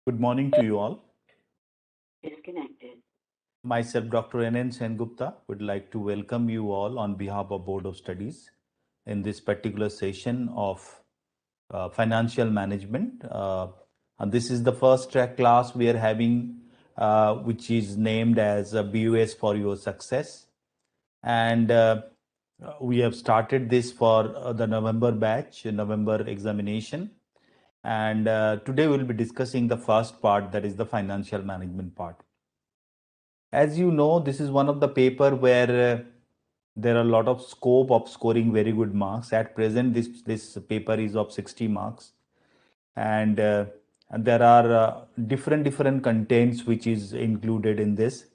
Good morning to you all. Disconnected. Myself, Dr. N.N. Sengupta, would like to welcome you all on behalf of Board of Studies in this particular session of financial management. And this is the first track class we are having, which is named as BoS For Your Success. And we have started this for the November batch, November examination. And today we'll be discussing the first part, that is the financial management part. As you know, this is one of the paper where there are a lot of scope of scoring very good marks. At present, this paper is of 60 marks, and there are different contents which is included in this.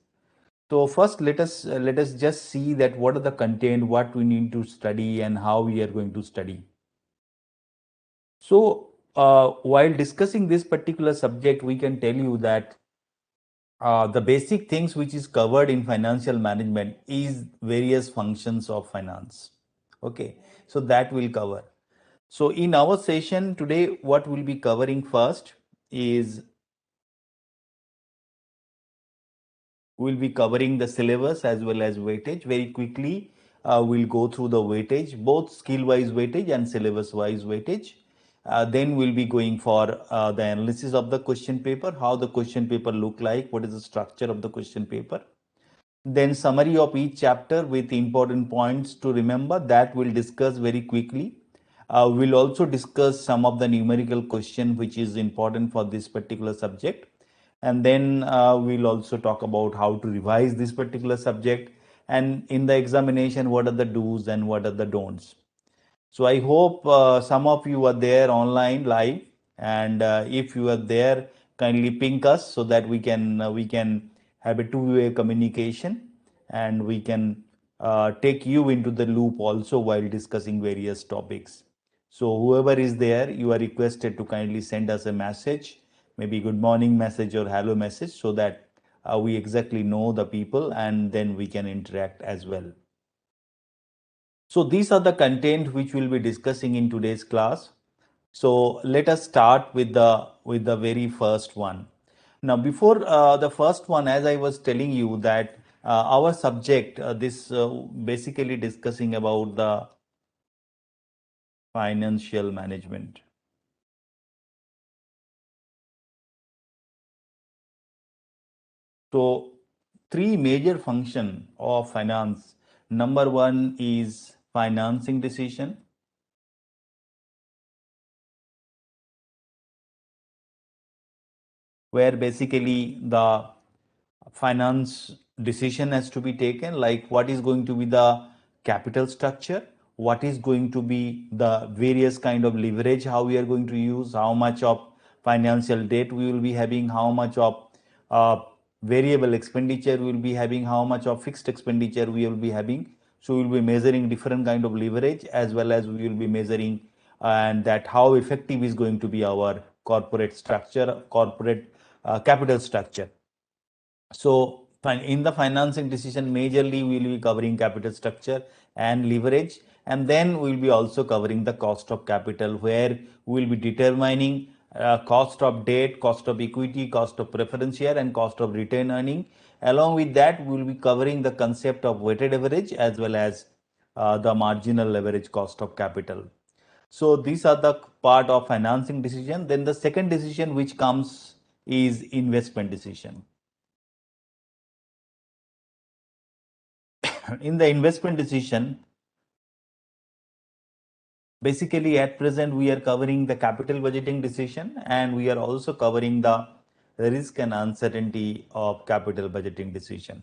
So first, let us just see that what are the content, what we need to study, and how we are going to study. So while discussing this particular subject, we can tell you that the basic things which is covered in financial management is various functions of finance. Okay, so that will cover. So in our session today, what we'll be covering first is we'll be covering the syllabus as well as weightage. Very quickly, we'll go through the weightage, both skill-wise weightage and syllabus-wise weightage. Then we'll be going for the analysis of the question paper, how the question paper look like, what is the structure of the question paper. Then summary of each chapter with important points to remember, that we'll discuss very quickly. We'll also discuss some of the numerical question which is important for this particular subject. And then we'll also talk about how to revise this particular subject, and in the examination what are the do's and what are the don'ts. So I hope some of you are there online live, and if you are there, kindly ping us so that we can have a two-way communication, and we can take you into the loop also while discussing various topics. So whoever is there, you are requested to kindly send us a message, maybe good morning message or hello message, so that we exactly know the people and then we can interact as well. So these are the content which we'll be discussing in today's class. So let us start with the very first one. Now, before the first one, as I was telling you that our subject, this basically discussing about the financial management. So three major function of finance. Number one is financing decision. Where basically the finance decision has to be taken, like what is going to be the capital structure, what is going to be the various kind of leverage, how we are going to use, how much of financial debt we will be having, how much of variable expenditure we will be having, how much of fixed expenditure we will be having. So we will be measuring different kind of leverage, as well as we will be measuring and that how effective is going to be our corporate structure, corporate capital structure. So in the financing decision, majorly we will be covering capital structure and leverage, and then we will be also covering the cost of capital, where we will be determining cost of debt, cost of equity, cost of preference share, and cost of retained earning. Along with that, we will be covering the concept of weighted average as well as the marginal leverage cost of capital. So these are the part of financing decision. Then the second decision which comes is investment decision. In the investment decision, basically at present we are covering the capital budgeting decision, and we are also covering the risk and uncertainty of capital budgeting decision.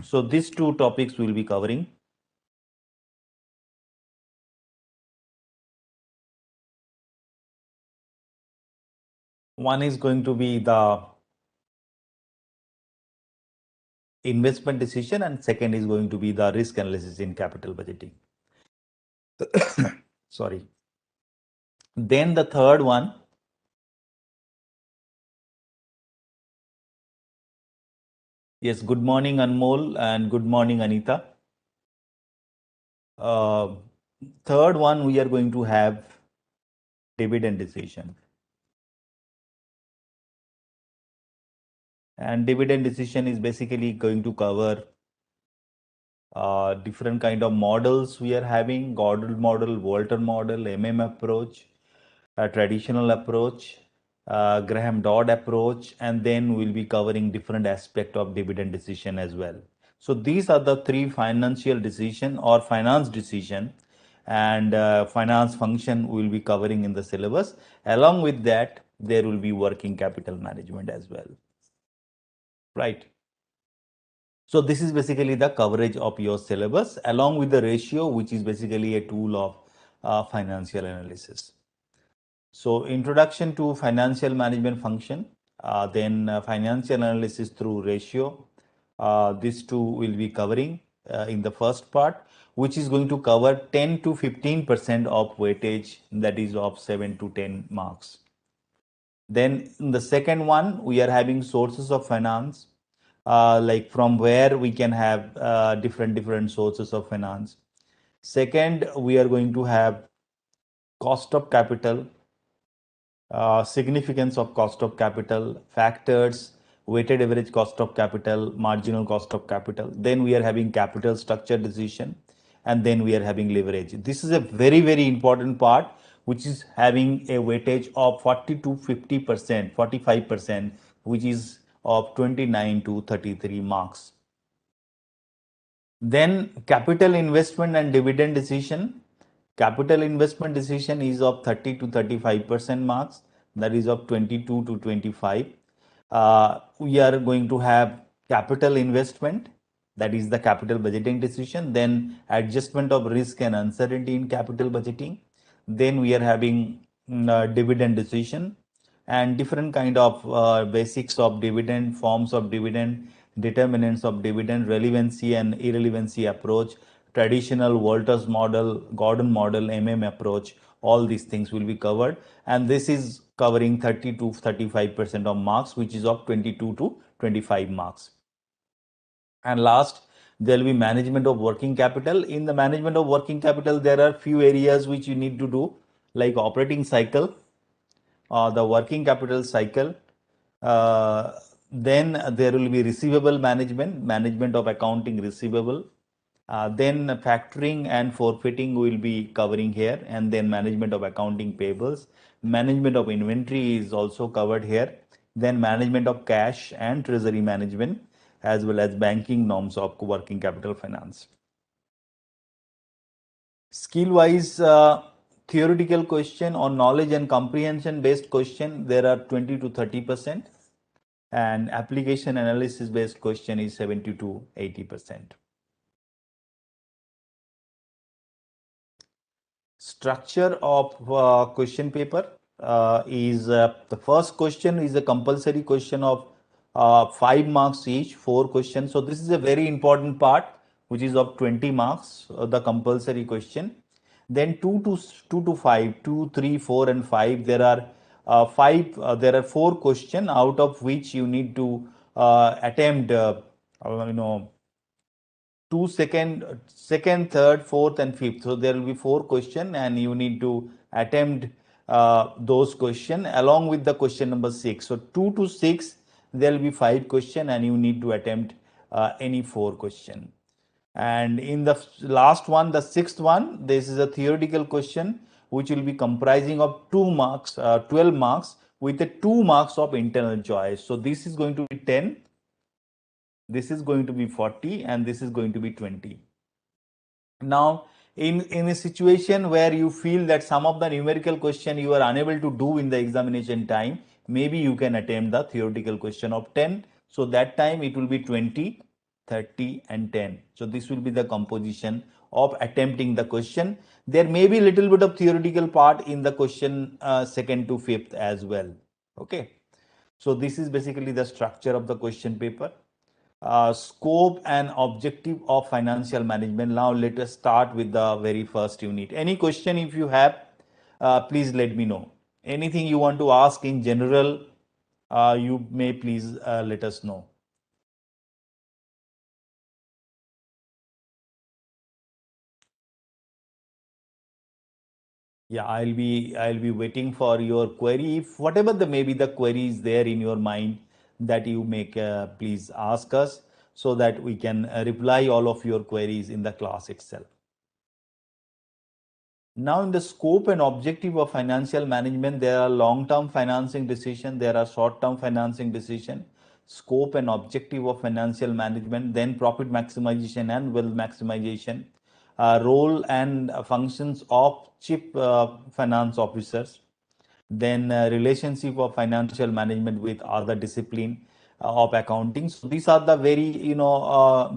So these two topics we will be covering. One is going to be the investment decision, and second is going to be the risk analysis in capital budgeting. Sorry. Then the third one, yes, good morning Anmol and good morning Anita. Third one, we are going to have dividend decision. And dividend decision is basically going to cover different kind of models we are having: Gordon model, Walter model, approach, a traditional approach, Graham Dodd approach, and then we'll be covering different aspect of dividend decision as well. So these are the three financial decision or finance decision and finance function we'll be covering in the syllabus. Along with that, there will be working capital management as well. Right. So this is basically the coverage of your syllabus along with the ratio, which is basically a tool of financial analysis. So introduction to financial management function, then financial analysis through ratio. These two will be covering in the first part, which is going to cover 10 to 15% of weightage, that is of 7 to 10 marks. Then in the second one, we are having sources of finance, like from where we can have different sources of finance. Second, we are going to have cost of capital, significance of cost of capital, factors, weighted average cost of capital, marginal cost of capital. Then we are having capital structure decision, and then we are having leverage. This is a very important part, which is having a weightage of 40 to 50%, 45%, which is of 29 to 33 marks. Then capital investment and dividend decision. Capital investment decision is of 30 to 35% marks, that is of 22 to 25. We are going to have capital investment, that is the capital budgeting decision, then adjustment of risk and uncertainty in capital budgeting. Then we are having dividend decision and different kind of basics of dividend, forms of dividend, determinants of dividend, relevancy and irrelevancy approach, traditional Walters model, Gordon model, approach. All these things will be covered, and this is covering 30 to 35% of marks, which is of 22 to 25 marks. And last, there will be management of working capital. In the management of working capital, there are few areas which you need to do, like operating cycle, the working capital cycle. Then there will be receivable management, management of accounting receivable. Then factoring and forfeiting will be covering here, and then management of accounting payables. Management of inventory is also covered here. Then management of cash and treasury management, as well as banking norms of working capital finance. Skill wise, theoretical question or knowledge and comprehension based question, there are 20 to 30%, and application analysis based question is 70 to 80%. Structure of question paper is the first question is a compulsory question of 5 marks each, 4 questions. So this is a very important part, which is of 20 marks, the compulsory question. Then 2 to 5, 2, 3, 4 and 5, there are 4 questions, out of which you need to attempt second, third, fourth, and fifth. So there will be 4 questions, and you need to attempt those questions along with the question number 6. So 2 to 6, there will be 5 questions, and you need to attempt any 4 questions. And in the last one, the 6th one, this is a theoretical question which will be comprising of 2 marks, 12 marks with the 2 marks of internal choice. So this is going to be 10. This is going to be 40, and this is going to be 20. Now, in a situation where you feel that some of the numerical question you are unable to do in the examination time, maybe you can attempt the theoretical question of 10. So that time it will be 20, 30 and 10. So this will be the composition of attempting the question. There may be a little bit of theoretical part in the question 2nd to 5th as well. Okay. So this is basically the structure of the question paper. Scope and objective of financial management. Now let us start with the very first unit. Any question if you have, please let me know. Anything you want to ask in general, you may please let us know. Yeah, I'll be waiting for your query. If whatever the maybe the query is there in your mind, that you may please ask us, so that we can reply all of your queries in the class itself. Now, in the scope and objective of financial management, there are long-term financing decision, there are short-term financing decision, scope and objective of financial management, then profit maximization and wealth maximization, role and functions of chief finance officers, then relationship of financial management with other discipline of accounting. So these are the very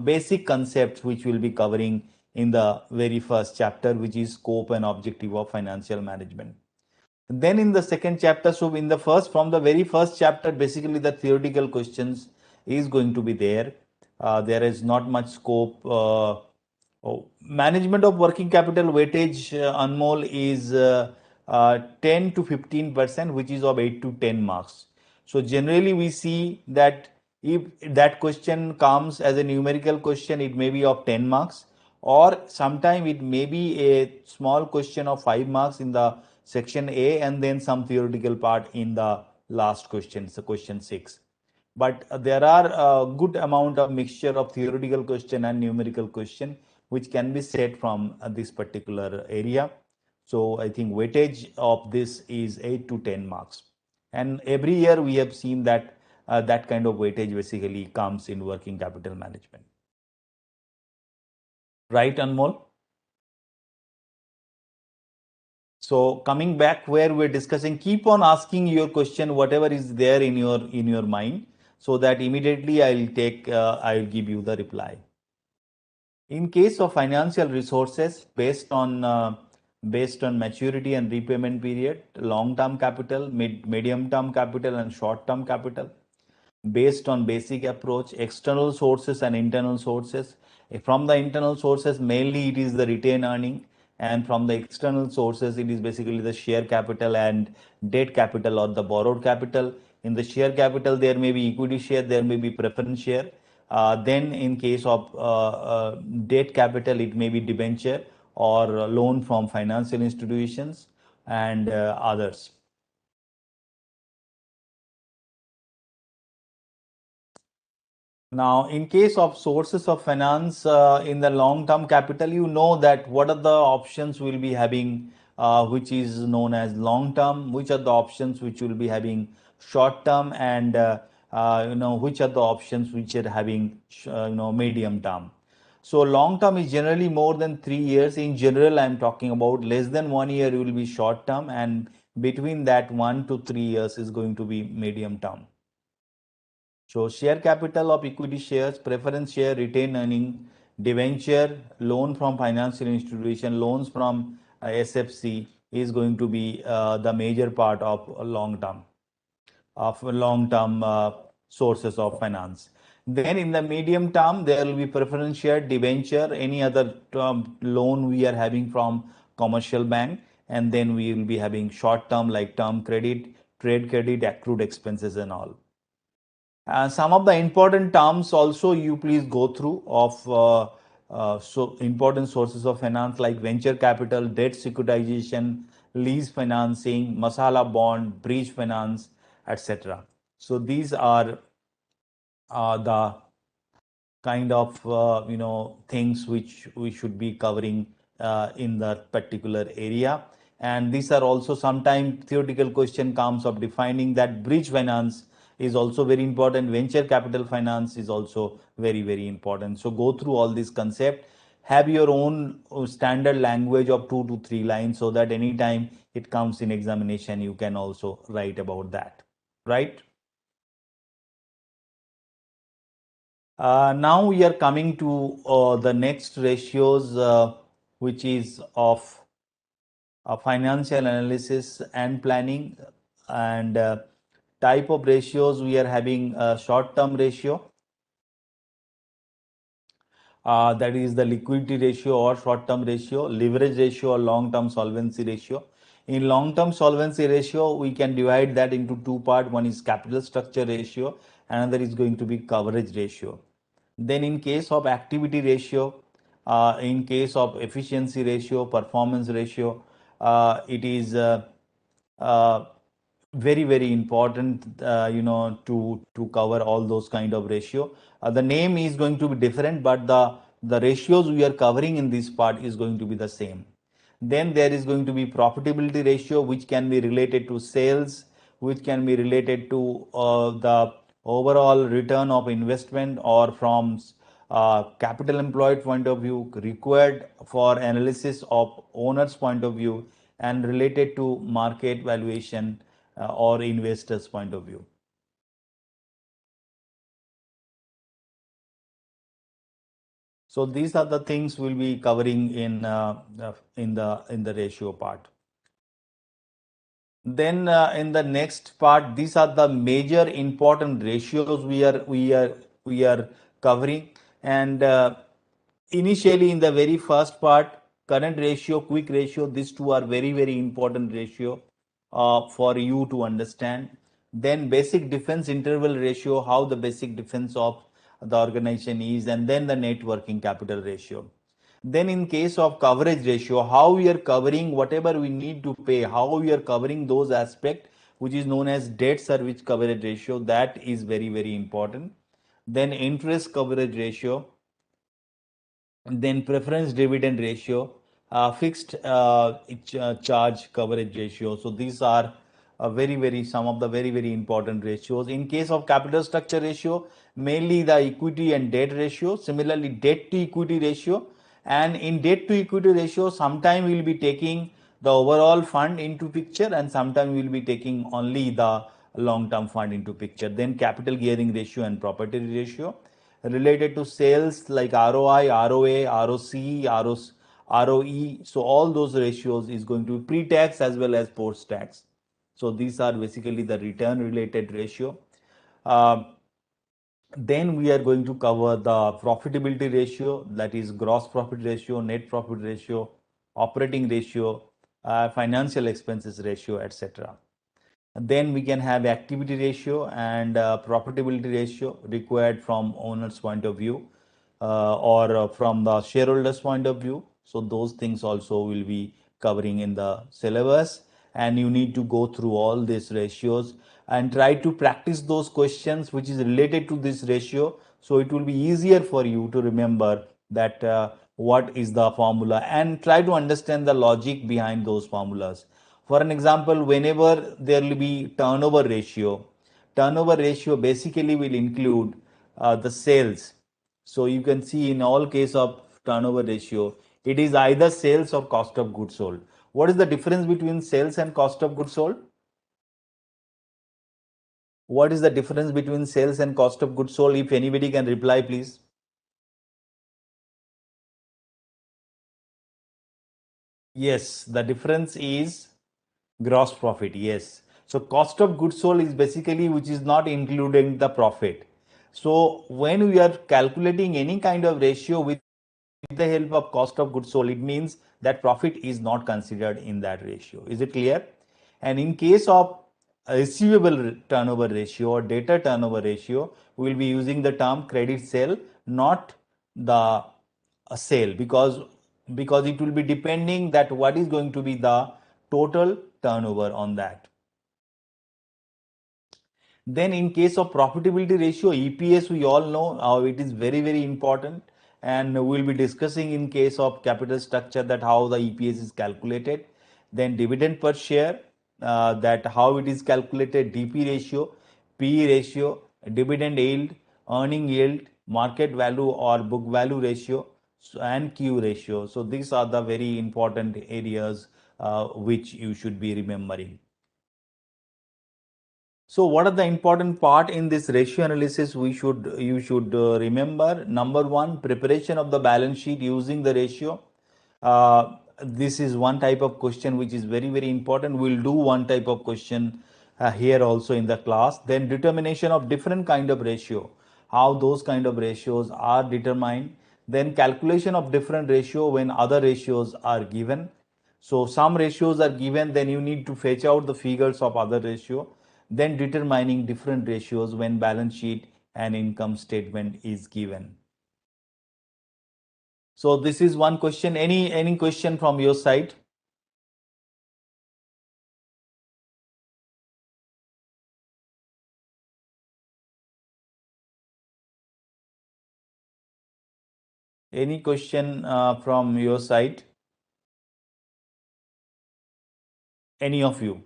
basic concepts which we'll be covering in the very first chapter, which is scope and objective of financial management. Then in the second chapter, so in the first, from the very first chapter, basically the theoretical questions is going to be there. There is not much scope. Management of working capital weightage, Anmol, is 10 to 15%, which is of 8 to 10 marks. So generally we see that if that question comes as a numerical question, it may be of 10 marks, or sometime it may be a small question of 5 marks in the section A, and then some theoretical part in the last question, so question 6. But there are a good amount of mixture of theoretical question and numerical question which can be set from this particular area. So I think weightage of this is 8 to 10 marks. And every year we have seen that that kind of weightage basically comes in working capital management. Right, Anmol? So coming back where we're discussing, keep on asking your question, whatever is there in your mind, so that immediately I'll give you the reply. In case of financial resources, based on maturity and repayment period, long-term capital, medium-term capital, and short-term capital, based on basic approach, external sources and internal sources. From the internal sources, mainly it is the retained earning, and from the external sources, it is basically the share capital and debt capital or the borrowed capital. In the share capital, there may be equity share, there may be preference share. Then in case of debt capital, it may be debenture or loan from financial institutions and others. Now, in case of sources of finance in the long-term capital, you know that what are the options we'll be having, which is known as long-term, which are the options which will be having short-term, and which are the options which are having medium-term. So long-term is generally more than 3 years. In general, I'm talking about less than 1 year will be short-term, and between that 1 to 3 years is going to be medium-term. So share capital of equity shares, preference share, retained earning, debenture, loan from financial institution, loans from SFC is going to be the major part of long-term sources of finance. Then in the medium term, there will be preference share, debenture, any other loan we are having from commercial bank, and then we will be having short term like term credit, trade credit, accrued expenses and all. Some of the important terms also you please go through of so important sources of finance like venture capital, debt securitization, lease financing, masala bond, bridge finance, etc. So these are the kind of things which we should be covering in that particular area. And these are also sometimes theoretical question comes of defining that bridge finance is also very important. Venture capital finance is also very, very important. So go through all these concepts. Have your own standard language of 2 to 3 lines, so that anytime it comes in examination, you can also write about that, right? Now we are coming to the next ratios, which is of financial analysis and planning, and type of ratios. We are having a short-term ratio, that is the liquidity ratio or short-term ratio, leverage ratio or long-term solvency ratio. In long-term solvency ratio, we can divide that into two parts. One is capital structure ratio, another is going to be coverage ratio. Then in case of activity ratio, in case of efficiency ratio, performance ratio, it is very important, to cover all those kind of ratio. The name is going to be different, but the ratios we are covering in this part is going to be the same. Then there is going to be profitability ratio, which can be related to sales, which can be related to the overall return of investment, or from capital employed point of view, required for analysis of owner's point of view, and related to market valuation or investors point of view. So these are the things we'll be covering in the ratio part. Then in the next part, these are the major important ratios we are covering. And initially, in the very first part, current ratio, quick ratio, these two are very important ratio for you to understand. Then basic defense interval ratio, how the basic defense of the organization is, and then the net working capital ratio. Then in case of coverage ratio, how we are covering whatever we need to pay, how we are covering those aspects, which is known as debt service coverage ratio, that is very important. Then interest coverage ratio, then preference dividend ratio, fixed charge coverage ratio. So these are very some of the very important ratios. In case of capital structure ratio, mainly the equity and debt ratio. Similarly, debt to equity ratio, and in debt to equity ratio, sometime we will be taking the overall fund into picture, and sometime we will be taking only the long term fund into picture. Then capital gearing ratio and property ratio related to sales, like ROI, ROA, ROC, ROE. So all those ratios is going to be pre-tax as well as post-tax. So these are basically the return related ratio. Uh, then we are going to cover the profitability ratio, that is gross profit ratio, net profit ratio, operating ratio, financial expenses ratio, etc. Then we can have activity ratio and profitability ratio required from owner's point of view, or from the shareholders point of view. So those things also will be covering in the syllabus, and you need to go through all these ratios and try to practice those questions which is related to this ratio, so it will be easier for you to remember that what is the formula, and try to understand the logic behind those formulas. For an example, whenever there will be turnover ratio basically will include the sales. So you can see in all case of turnover ratio, it is either sales or cost of goods sold. What is the difference between sales and cost of goods sold? What is the difference between sales and cost of goods sold? If anybody can reply, please. Yes, the difference is gross profit. Yes. So cost of goods sold is basically which is not including the profit. So when we are calculating any kind of ratio with the help of cost of goods sold, it means that profit is not considered in that ratio. Is it clear? And in case of receivable turnover ratio or debtor turnover ratio, we will be using the term credit sale, not the sale, because it will be depending that what is going to be the total turnover on that. Then in case of profitability ratio, EPS, we all know it is very important, and we'll be discussing in case of capital structure that how the EPS is calculated. Then dividend per share, that how it is calculated, DP ratio, PE ratio, dividend yield, earning yield, market value or book value ratio, and Q ratio. So these are the very important areas which you should be remembering. So what are the important part in this ratio analysis you should remember? Number one, preparation of the balance sheet using the ratio. This is one type of question which is very important. We'll do one type of question here also in the class. Then determination of different kind of ratio, how those kind of ratios are determined. Then calculation of different ratio when other ratios are given. So some ratios are given, then you need to fetch out the figures of other ratio, then determining different ratios when balance sheet and income statement is given. So this is one question. Any question from your side? Any question from your side? Any of you?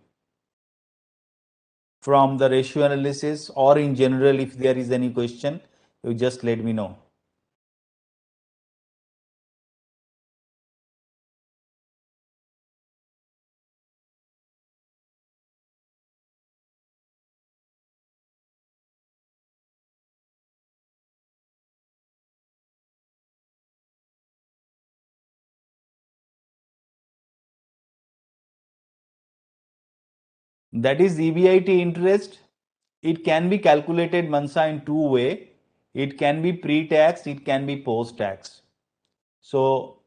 From the ratio analysis or in general, if there is any question, you just let me know. That is EBIT interest. It can be calculated, Mansa, in two ways. It can be pre-tax, it can be post-tax. So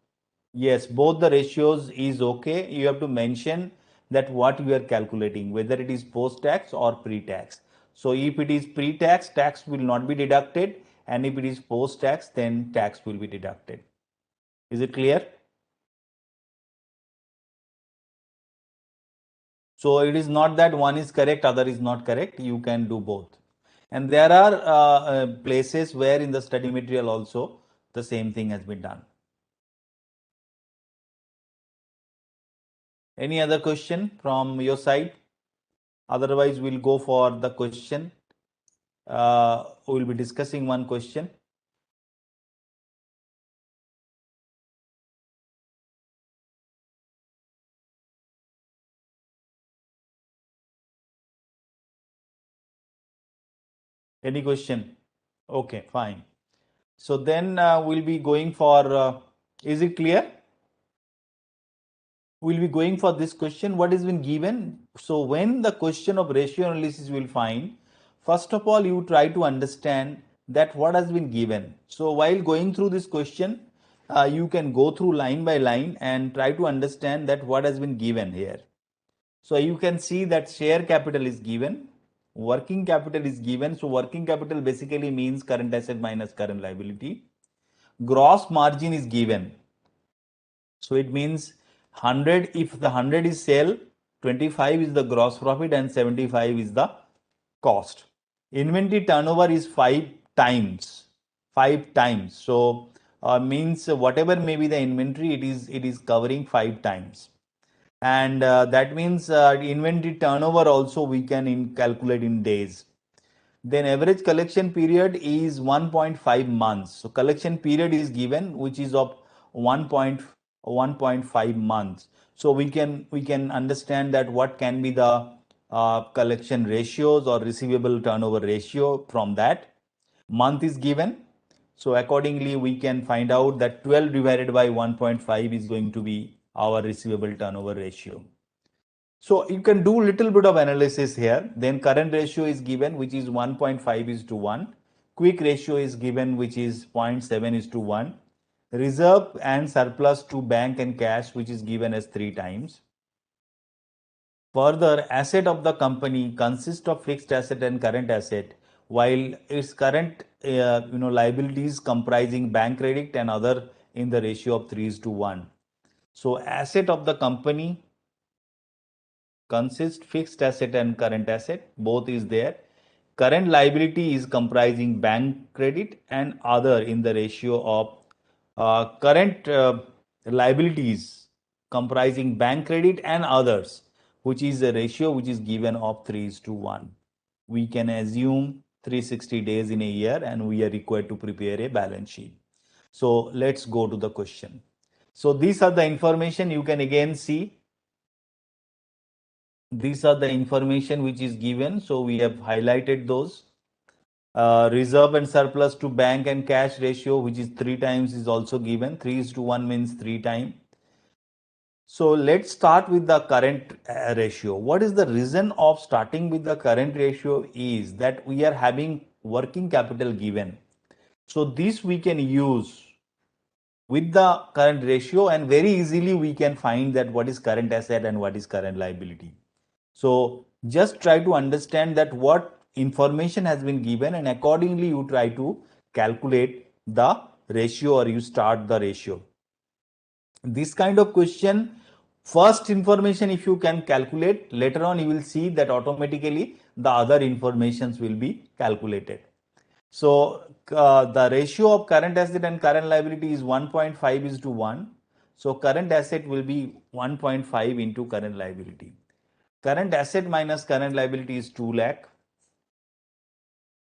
yes, both the ratios is okay. You have to mention that what you are calculating, whether it is post-tax or pre-tax. So if it is pre-tax, tax will not be deducted, and if it is post-tax, then tax will be deducted. Is it clear? So it is not that one is correct, other is not correct. You can do both. And there are places where in the study material also the same thing has been done. Any other question from your side? Otherwise, we'll go for the question. We'll be discussing one question. Any question? Okay, fine. So then we'll be going for, is it clear? We'll be going for this question, what has been given. So when the question of ratio analysis will find, first of all, you try to understand that what has been given. So while going through this question, you can go through line by line and try to understand that what has been given here. So you can see that share capital is given, working capital is given. So working capital basically means current asset minus current liability. Gross margin is given. So it means 100, if the 100 is sale, 25 is the gross profit and 75 is the cost. Inventory turnover is 5 times. 5 times. So means whatever may be the inventory, it is covering 5 times. And that means inventory turnover also we can calculate in days. Then average collection period is 1.5 months. So collection period is given, which is of 1.5 months. So we can understand that what can be the collection ratios or receivable turnover ratio from that. Month is given. So accordingly, we can find out that 12 divided by 1.5 is going to be our receivable turnover ratio. So you can do little bit of analysis here. Then current ratio is given, which is 1.5 is to 1. Quick ratio is given, which is 0.7 is to 1. Reserve and surplus to bank and cash, which is given as 3 times. Further, asset of the company consists of fixed asset and current asset, while its current liabilities comprising bank credit and other in the ratio of 3 is to 1. So asset of the company consist fixed asset and current asset, both is there. Current liability is comprising bank credit and other in the ratio of current liabilities comprising bank credit and others, which is a ratio which is given of 3 is to 1. We can assume 360 days in a year and we are required to prepare a balance sheet. So let's go to the question. So these are the information you can again see. These are the information which is given. So we have highlighted those. Reserve and surplus to bank and cash ratio, which is 3 times, is also given. 3 is to 1 means 3 times. So let's start with the current ratio. What is the reason of starting with the current ratio is that we are having working capital given. So this we can use with the current ratio and very easily we can find that what is current asset and what is current liability. So just try to understand that what information has been given and accordingly you try to calculate the ratio or you start the ratio. This kind of question, first information if you can calculate, later on you will see that automatically the other informations will be calculated. So the ratio of current asset and current liability is 1.5 is to 1. So current asset will be 1.5 into current liability. Current asset minus current liability is 2 lakh.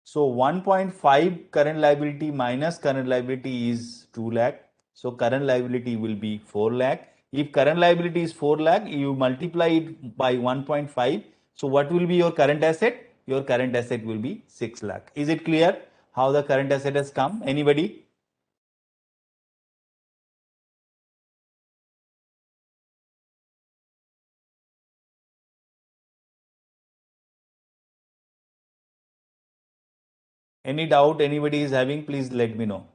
So 1.5 current liability minus current liability is 2 lakh. So current liability will be 4 lakh. If current liability is 4 lakh, you multiply it by 1.5. So what will be your current asset? Your current asset will be 6 lakh. Is it clear how the current asset has come? Anybody? Any doubt anybody is having, please let me know.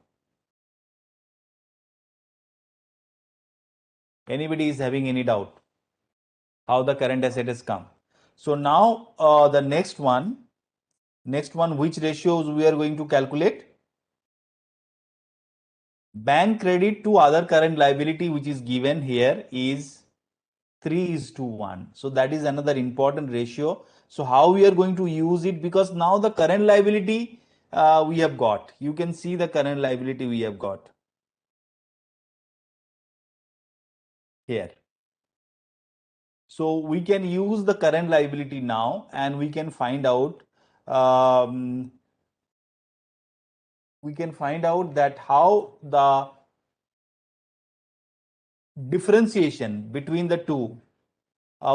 Anybody is having any doubt how the current asset has come? So now the next one, which ratios we are going to calculate? Bank credit to other current liability, which is given here, is 3 is to 1. So that is another important ratio. So how we are going to use it? Because now the current liability we have got. You can see the current liability we have got here. So we can use the current liability now, and we can find out that how the differentiation between the two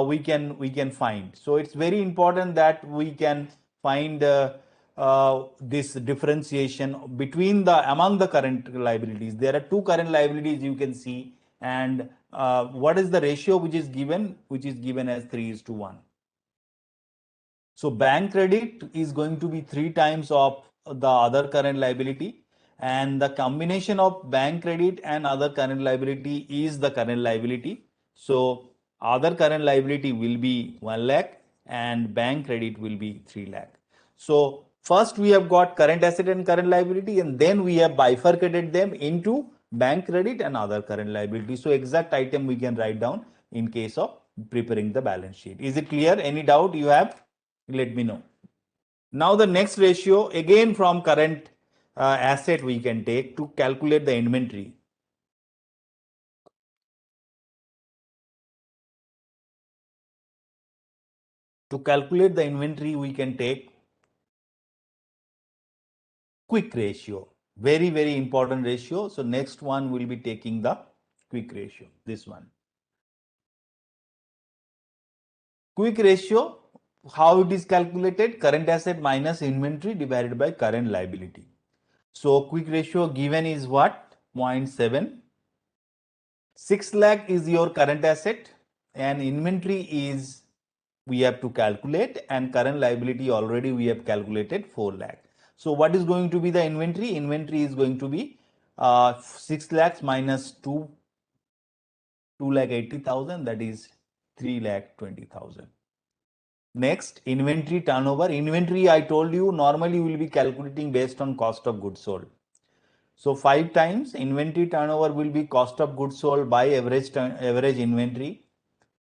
we can find. So it's very important that we can find this differentiation between among the current liabilities. There are two current liabilities you can see, and what is the ratio which is given? Which is given as 3 is to 1. So bank credit is going to be 3 times of the other current liability, and the combination of bank credit and other current liability is the current liability. So other current liability will be 1 lakh and bank credit will be 3 lakh. So first we have got current asset and current liability, and then we have bifurcated them into bank credit and other current liability. So exact item we can write down in case of preparing the balance sheet. Is it clear? Any doubt you have? Let me know. Now the next ratio, again from current asset we can take to calculate the inventory. To calculate the inventory, we can take quick ratio. Very, very important ratio. So next one will be taking the quick ratio, this one. Quick ratio, how it is calculated? Current asset minus inventory divided by current liability. So quick ratio given is what? 0.7. 6 lakh is your current asset, and inventory is we have to calculate, and current liability already we have calculated 4 lakh. So what is going to be the inventory? Inventory is going to be 6 lakhs minus 2 lakh 80,000, that is 3 lakh 20,000. Next, inventory turnover. Inventory, I told you, normally we will be calculating based on cost of goods sold. So 5 times inventory turnover will be cost of goods sold by average inventory.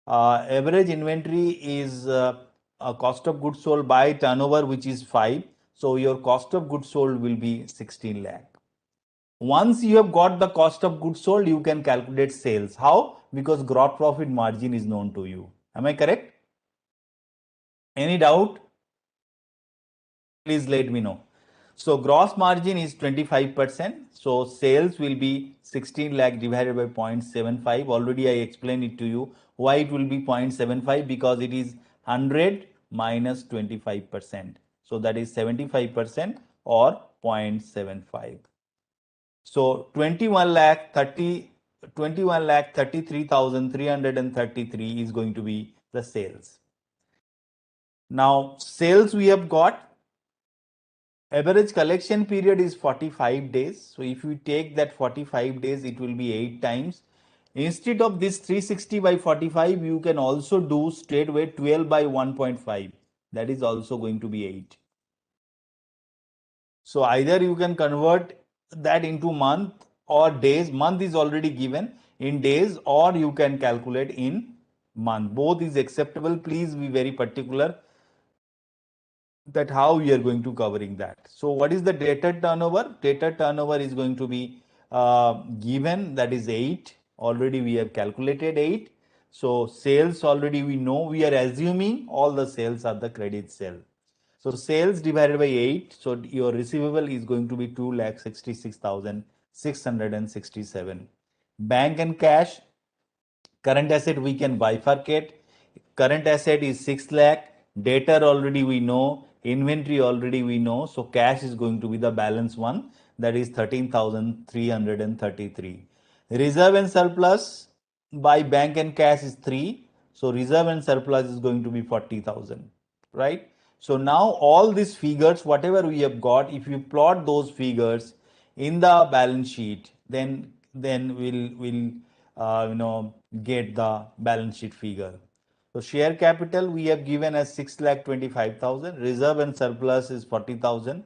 Average inventory is a cost of goods sold by turnover, which is 5. So your cost of goods sold will be 16 lakh. Once you have got the cost of goods sold, you can calculate sales. How? Because gross profit margin is known to you. Am I correct? Any doubt? Please let me know. So gross margin is 25%. So sales will be 16 lakh divided by 0.75. Already I explained it to you. Why it will be 0.75? Because it is 100 minus 25%. So that is 75% or 0.75. So 21,33,333 is going to be the sales. Now sales we have got. Average collection period is 45 days. So if you take that 45 days, it will be 8 times. Instead of this 360 by 45, you can also do straightway 12 by 1.5. That is also going to be 8. So either you can convert that into month or days. Month is already given in days, or you can calculate in month. Both is acceptable. Please be very particular. that how we are going to covering that. So what is the debtor turnover? Debtor turnover is going to be given, that is 8. Already we have calculated 8. So sales already we know, we are assuming all the sales are the credit sale. So sales divided by 8, so your receivable is going to be 2,66,667. Bank and cash, current asset we can bifurcate. Current asset is 6 lakh, debtor already we know, inventory already we know, so cash is going to be the balance one, that is 13,333. Reserve and surplus by bank and cash is 3, so reserve and surplus is going to be 40,000, right? So now all these figures whatever we have got, if you plot those figures in the balance sheet, then we'll get the balance sheet figure. So share capital we have given as 6,25,000, reserve and surplus is 40,000,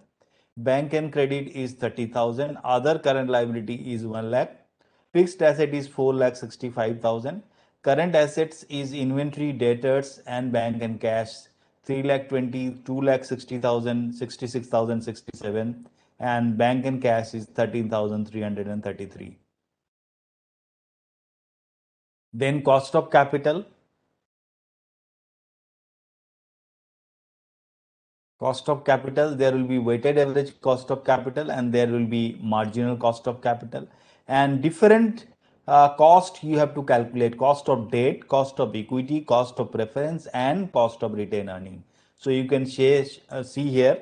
bank and credit is 30,000, other current liability is 1 lakh, fixed asset is 4,65,000, current assets is inventory, debtors and bank and cash 3,20,000, 2,60,000, 66,000, 67, and bank and cash is 13,333. Then cost of capital. Cost of capital, there will be weighted average cost of capital and there will be marginal cost of capital, and different cost you have to calculate: cost of debt, cost of equity, cost of preference, and cost of retained earning. So you can see here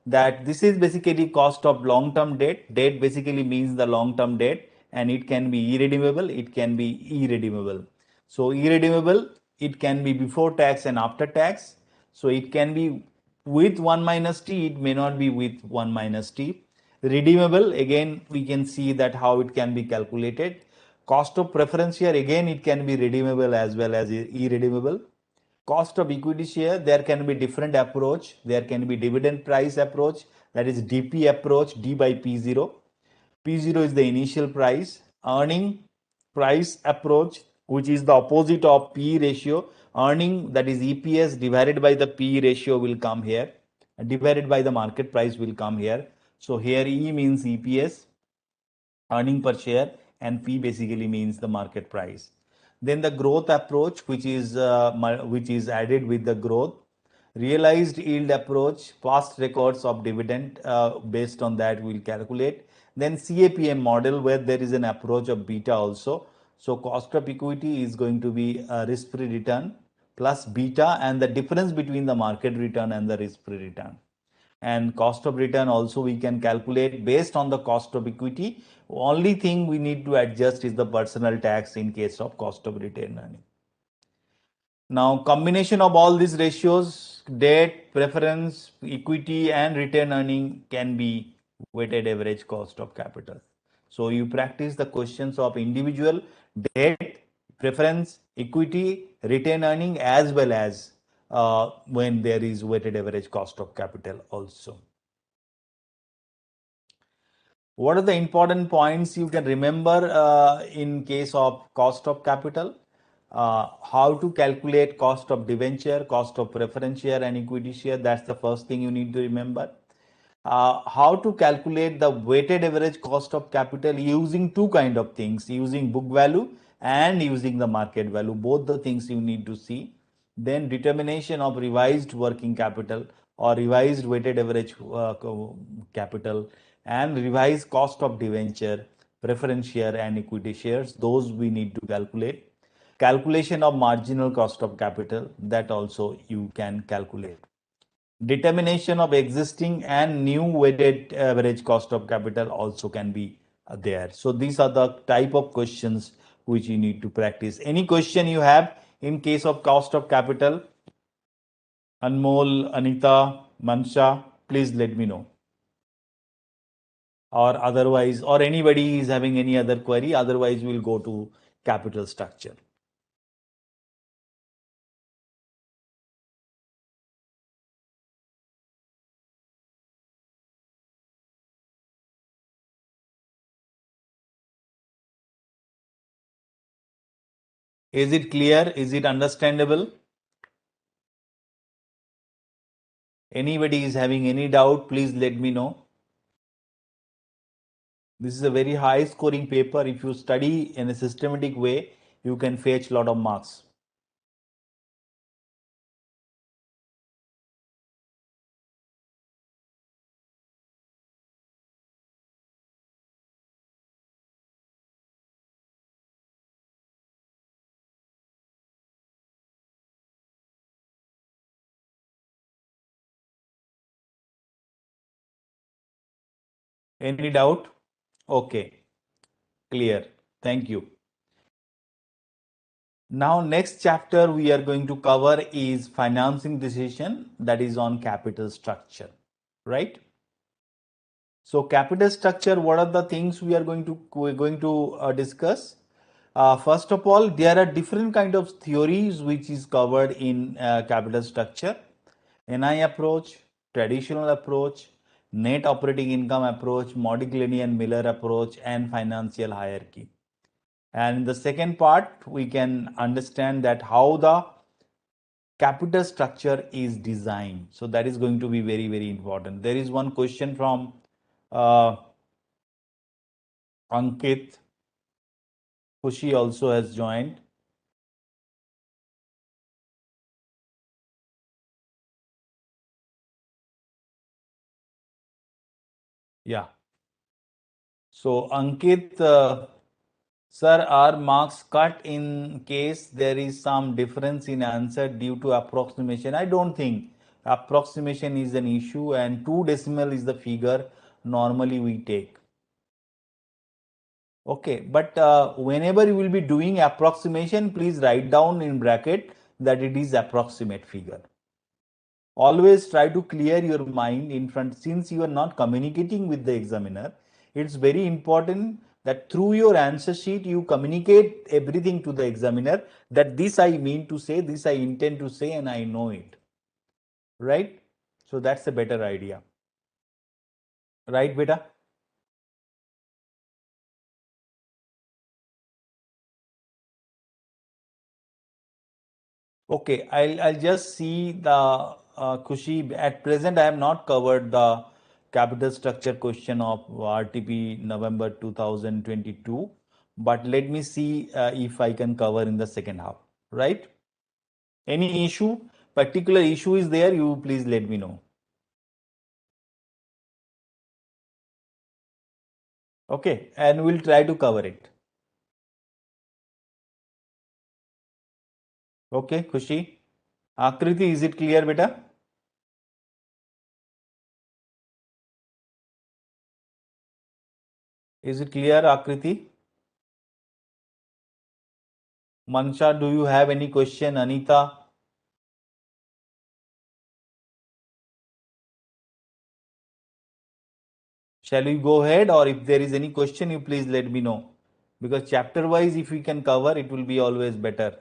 that this is basically cost of long term debt. Debt basically means the long term debt, and it can be irredeemable, it can be irredeemable. So irredeemable, it can be before tax and after tax. So it can be with 1 minus t, it may not be with 1 minus t. Redeemable, again we can see that how it can be calculated. Cost of preference here, again it can be redeemable as well as irredeemable. Cost of equity share, there can be different approach. There can be dividend price approach, that is DP approach, D by P0. P0 is the initial price. Earning price approach, which is the opposite of P ratio. Earning, that is EPS divided by the P ratio, will come here. Divided by the market price will come here. So here E means EPS, earning per share, and P basically means the market price. Then the growth approach, which is added with the growth. Realized yield approach, past records of dividend, based on that we'll calculate. Then CAPM model, where there is an approach of beta also. So cost of equity is going to be risk-free return plus beta, and the difference between the market return and the risk-free return. And cost of return also we can calculate based on the cost of equity. Only thing we need to adjust is the personal tax in case of cost of retained earning. Now combination of all these ratios, debt, preference, equity and retained earning, can be weighted average cost of capital. So you practice the questions of individual, debt, preference, equity, retained earning, as well as when there is weighted average cost of capital also. What are the important points you can remember in case of cost of capital? How to calculate cost of debenture, cost of preference share and equity share, that's the first thing you need to remember. How to calculate the weighted average cost of capital using two kind of things, using book value and using the market value. Both the things you need to see. Then determination of revised working capital or revised weighted average capital, and revised cost of debenture, preference share and equity shares, those we need to calculate. Calculation of marginal cost of capital, that also you can calculate. Determination of existing and new weighted average cost of capital also can be there. So these are the type of questions which you need to practice. Any question you have in case of cost of capital? Anmol, Anita, Mansha, please let me know. Or otherwise, or anybody is having any other query, otherwise we'll go to capital structure. Is it clear? Is it understandable? Anybody is having any doubt, please let me know. This is a very high scoring paper. If you study in a systematic way, you can fetch a lot of marks. Any doubt? Okay, clear. Thank you. Now, next chapter we are going to cover is financing decision, that is on capital structure, right? So, capital structure, what are the things we're going to discuss? First of all, there are different kind of theories which is covered in capital structure. NI approach, traditional approach, net operating income approach, Modigliani and Miller approach, and financial hierarchy. And in the second part, we can understand that how the capital structure is designed. So that is going to be very, very important. There is one question from uh, Ankit. Kushi also has joined. Yeah. So Ankit, sir, are marks cut in case there is some difference in answer due to approximation? I don't think approximation is an issue, and 2 decimal is the figure normally we take. Okay, but whenever you will be doing approximation, please write down in bracket that it is approximate figure. Always try to clear your mind in front, since you are not communicating with the examiner. It's very important that through your answer sheet you communicate everything to the examiner, that this I mean to say, this I intend to say, and I know it, right? So that's a better idea, right, beta? Okay, I'll just see the Kushi. At present, I have not covered the capital structure question of RTP November 2022, but let me see if I can cover in the second half, right? Any issue, particular issue is there, you please let me know. Okay, and we'll try to cover it. Okay, Kushi. Akriti, is it clear, beta? Is it clear, Akriti? Mansha, do you have any question? Anita? Shall we go ahead, or if there is any question, you please let me know. Because chapter wise, if we can cover, it will be always better.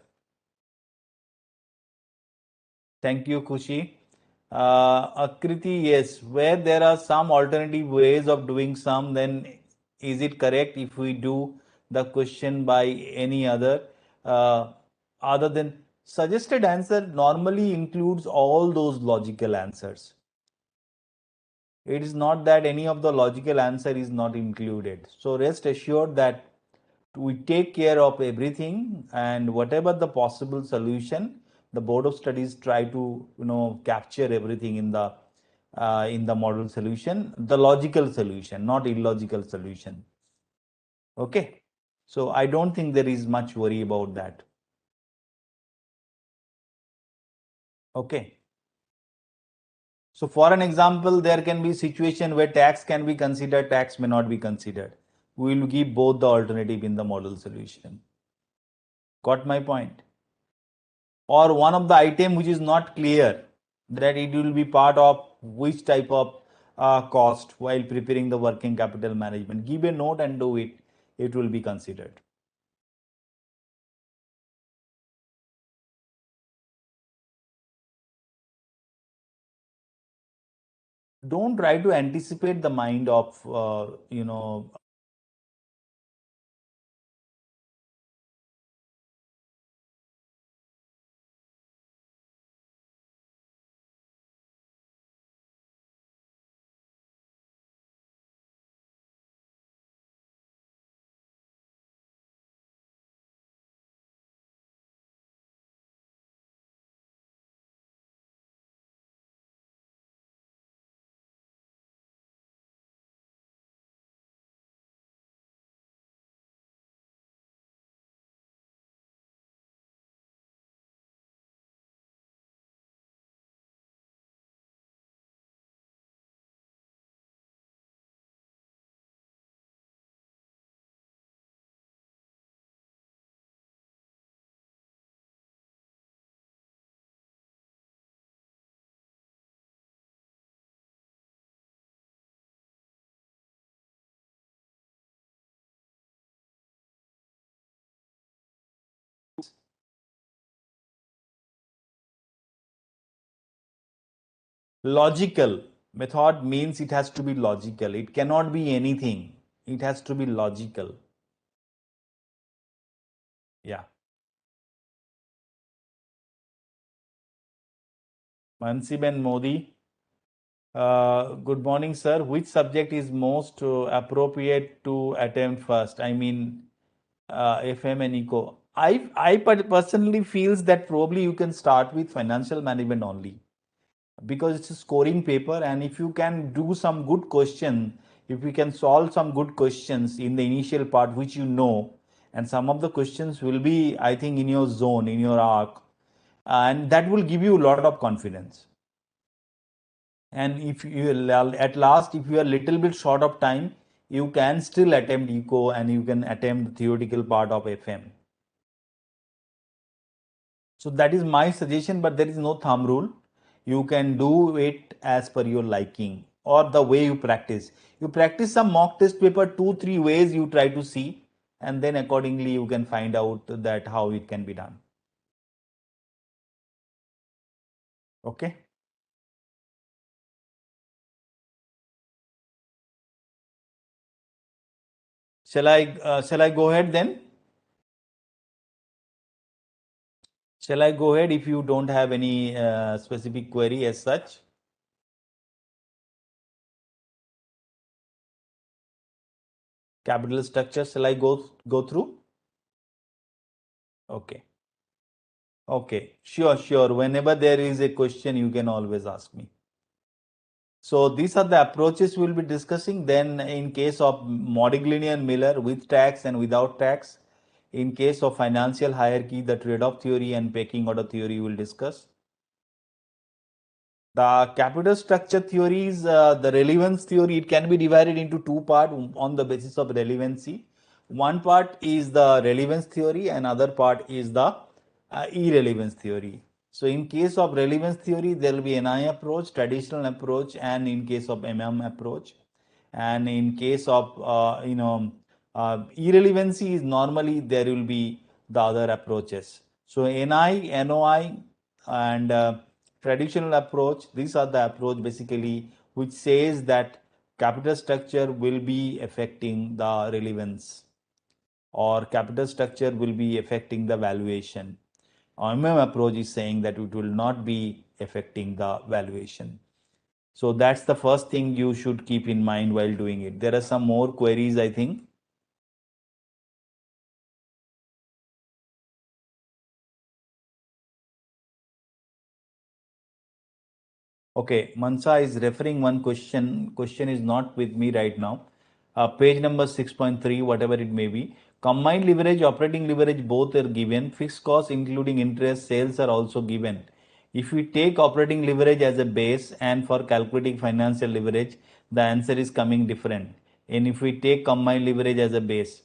Thank you, Kushi. Akriti, yes, where there are some alternative ways of doing some, then is it correct if we do the question by any other than suggested answer normally includes all those logical answers. It is not that any of the logical answer is not included. So rest assured that we take care of everything, and whatever the possible solution, the board of studies try to capture everything in the model solution, the logical solution, not illogical solution. Okay, so I don't think there is much worry about that. Okay. So for an example, there can be situation where tax can be considered, tax may not be considered. We will give both the alternative in the model solution. Got my point? Or one of the item which is not clear, that it will be part of which type of cost while preparing the working capital management. Give a note and do it. It will be considered. Don't try to anticipate the mind of Logical method means it has to be logical. It cannot be anything. It has to be logical. Yeah. Mansiben Modi. Good morning, sir. Which subject is most appropriate to attempt first? I mean, FM and Eco. I personally feels that probably you can start with financial management only, because it's a scoring paper, and if you can do some good question, if you can solve some good questions in the initial part which you know, and some of the questions will be, I think, in your zone, in your arc, and that will give you a lot of confidence. And if you at last, if you are little bit short of time, you can still attempt eco and you can attempt the theoretical part of FM. So that is my suggestion, but there is no thumb rule. You can do it as per your liking or the way you practice. You practice some mock test paper 2-3 ways, you try to see, and then accordingly you can find out that how it can be done. Okay. Shall I go ahead then? Shall I go ahead if you don't have any specific query as such? Capital structure, shall I go through? Okay. Okay, sure. Whenever there is a question, you can always ask me. So these are the approaches we'll be discussing. Then in case of Modigliani and Miller, with tax and without tax. In case of financial hierarchy, the trade-off theory and pecking order theory we'll discuss. The capital structure theories, the relevance theory, it can be divided into two parts on the basis of relevancy. One part is the relevance theory and other part is the irrelevance theory. So in case of relevance theory, there will be NI approach, traditional approach, and in case of MM approach. And in case of irrelevancy is normally there will be the other approaches. So NI, NOI, and traditional approach, these are the approach basically which says that capital structure will be affecting the relevance or capital structure will be affecting the valuation. MM approach is saying that it will not be affecting the valuation. So that's the first thing you should keep in mind while doing it. There are some more queries, I think. Okay, Mansa is referring one question. Question is not with me right now. Page number 6.3, whatever it may be. Combined leverage, operating leverage, both are given. Fixed costs, including interest, sales are also given. If we take operating leverage as a base and for calculating financial leverage, the answer is coming different. And if we take combined leverage as a base,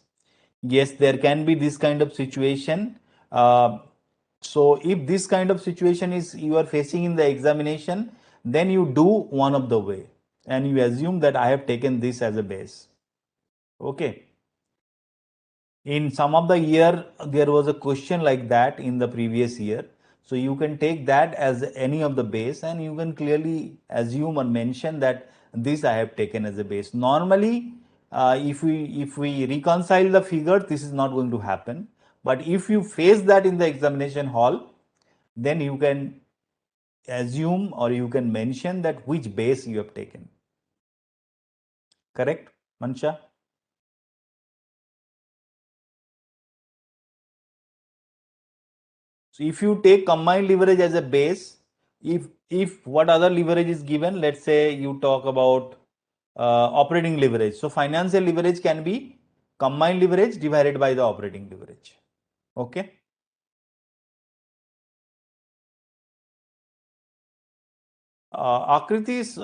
yes, there can be this kind of situation. So if this kind of situation is you are facing in the examination, then you do one of the way and you assume that I have taken this as a base. Okay. In some of the year, there was a question like that in the previous year. So you can take that as any of the base and you can clearly assume or mention that this I have taken as a base. Normally, if we reconcile the figure, this is not going to happen. But if you face that in the examination hall, then you can assume or you can mention that which base you have taken. Correct, Mansha? So if you take combined leverage as a base, if what other leverage is given, let's say you talk about operating leverage. So financial leverage can be combined leverage divided by the operating leverage. Okay. Akritis,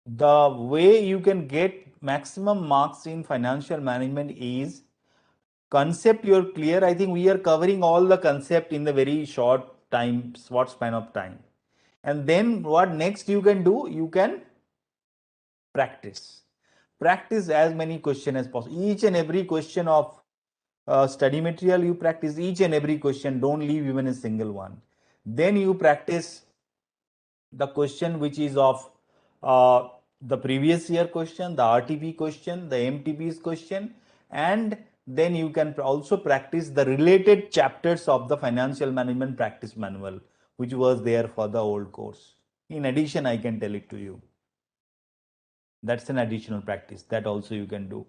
the way you can get maximum marks in financial management is concept you're clear. I think we are covering all the concept in the very short span of time. And then what next you can do, you can practice as many questions as possible. Each and every question of study material, you practice each and every question. Don't leave even a single one. Then you practice the question which is of uh, the previous year question, the RTP question, the MTP's question, and then you can also practice the related chapters of the financial management practice manual, which was there for the old course. In addition, I can tell it to you. That's an additional practice that also you can do.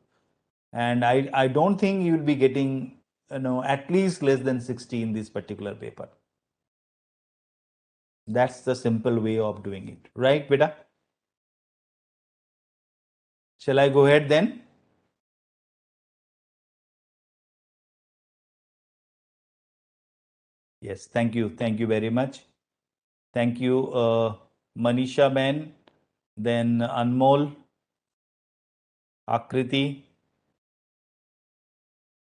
And I don't think you will be getting, at least less than 60 in this particular paper. That's the simple way of doing it. Right, beta? Shall I go ahead then? Yes, thank you. Thank you very much. Thank you, Manisha Ben, then Anmol, Akriti.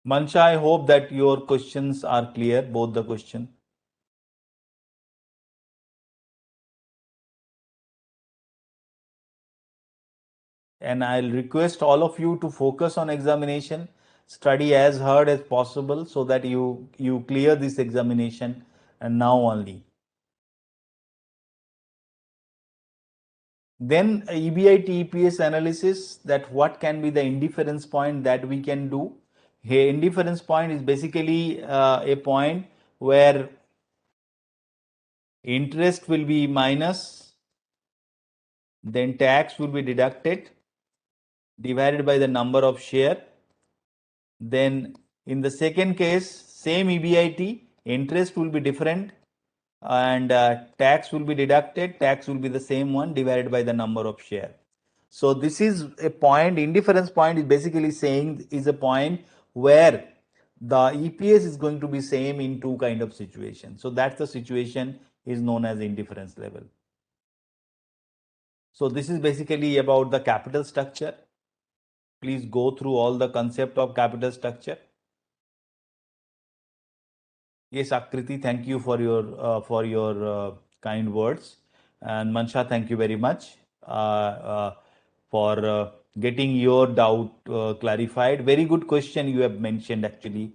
Mansha, I hope that your questions are clear, both the question. And I'll request all of you to focus on examination, study as hard as possible so that you clear this examination and now only. Then EBIT EPS analysis, that what can be the indifference point that we can do. Here, indifference point is basically a point where interest will be minus, then tax will be deducted, divided by the number of share. Then in the second case, same EBIT, interest will be different and tax will be deducted, tax will be the same one divided by the number of share. So this is a point, indifference point is basically saying is a point where the EPS is going to be same in two kind of situations. So that's the situation is known as indifference level. So this is basically about the capital structure. Please go through all the concept of capital structure. Yes, Akriti, thank you for your kind words, and Mansha, thank you very much for getting your doubt clarified. Very good question you have mentioned actually,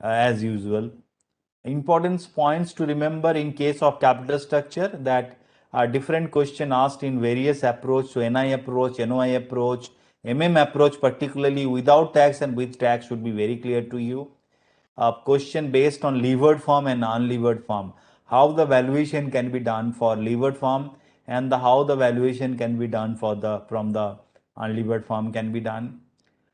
as usual. Importance points to remember in case of capital structure, that are different question asked in various approach. So NI approach, NOI approach, approach, particularly without tax and with tax should be very clear to you. A question based on levered form and unlevered form, how the valuation can be done for levered form and how the valuation can be done for the from the unlevered form can be done.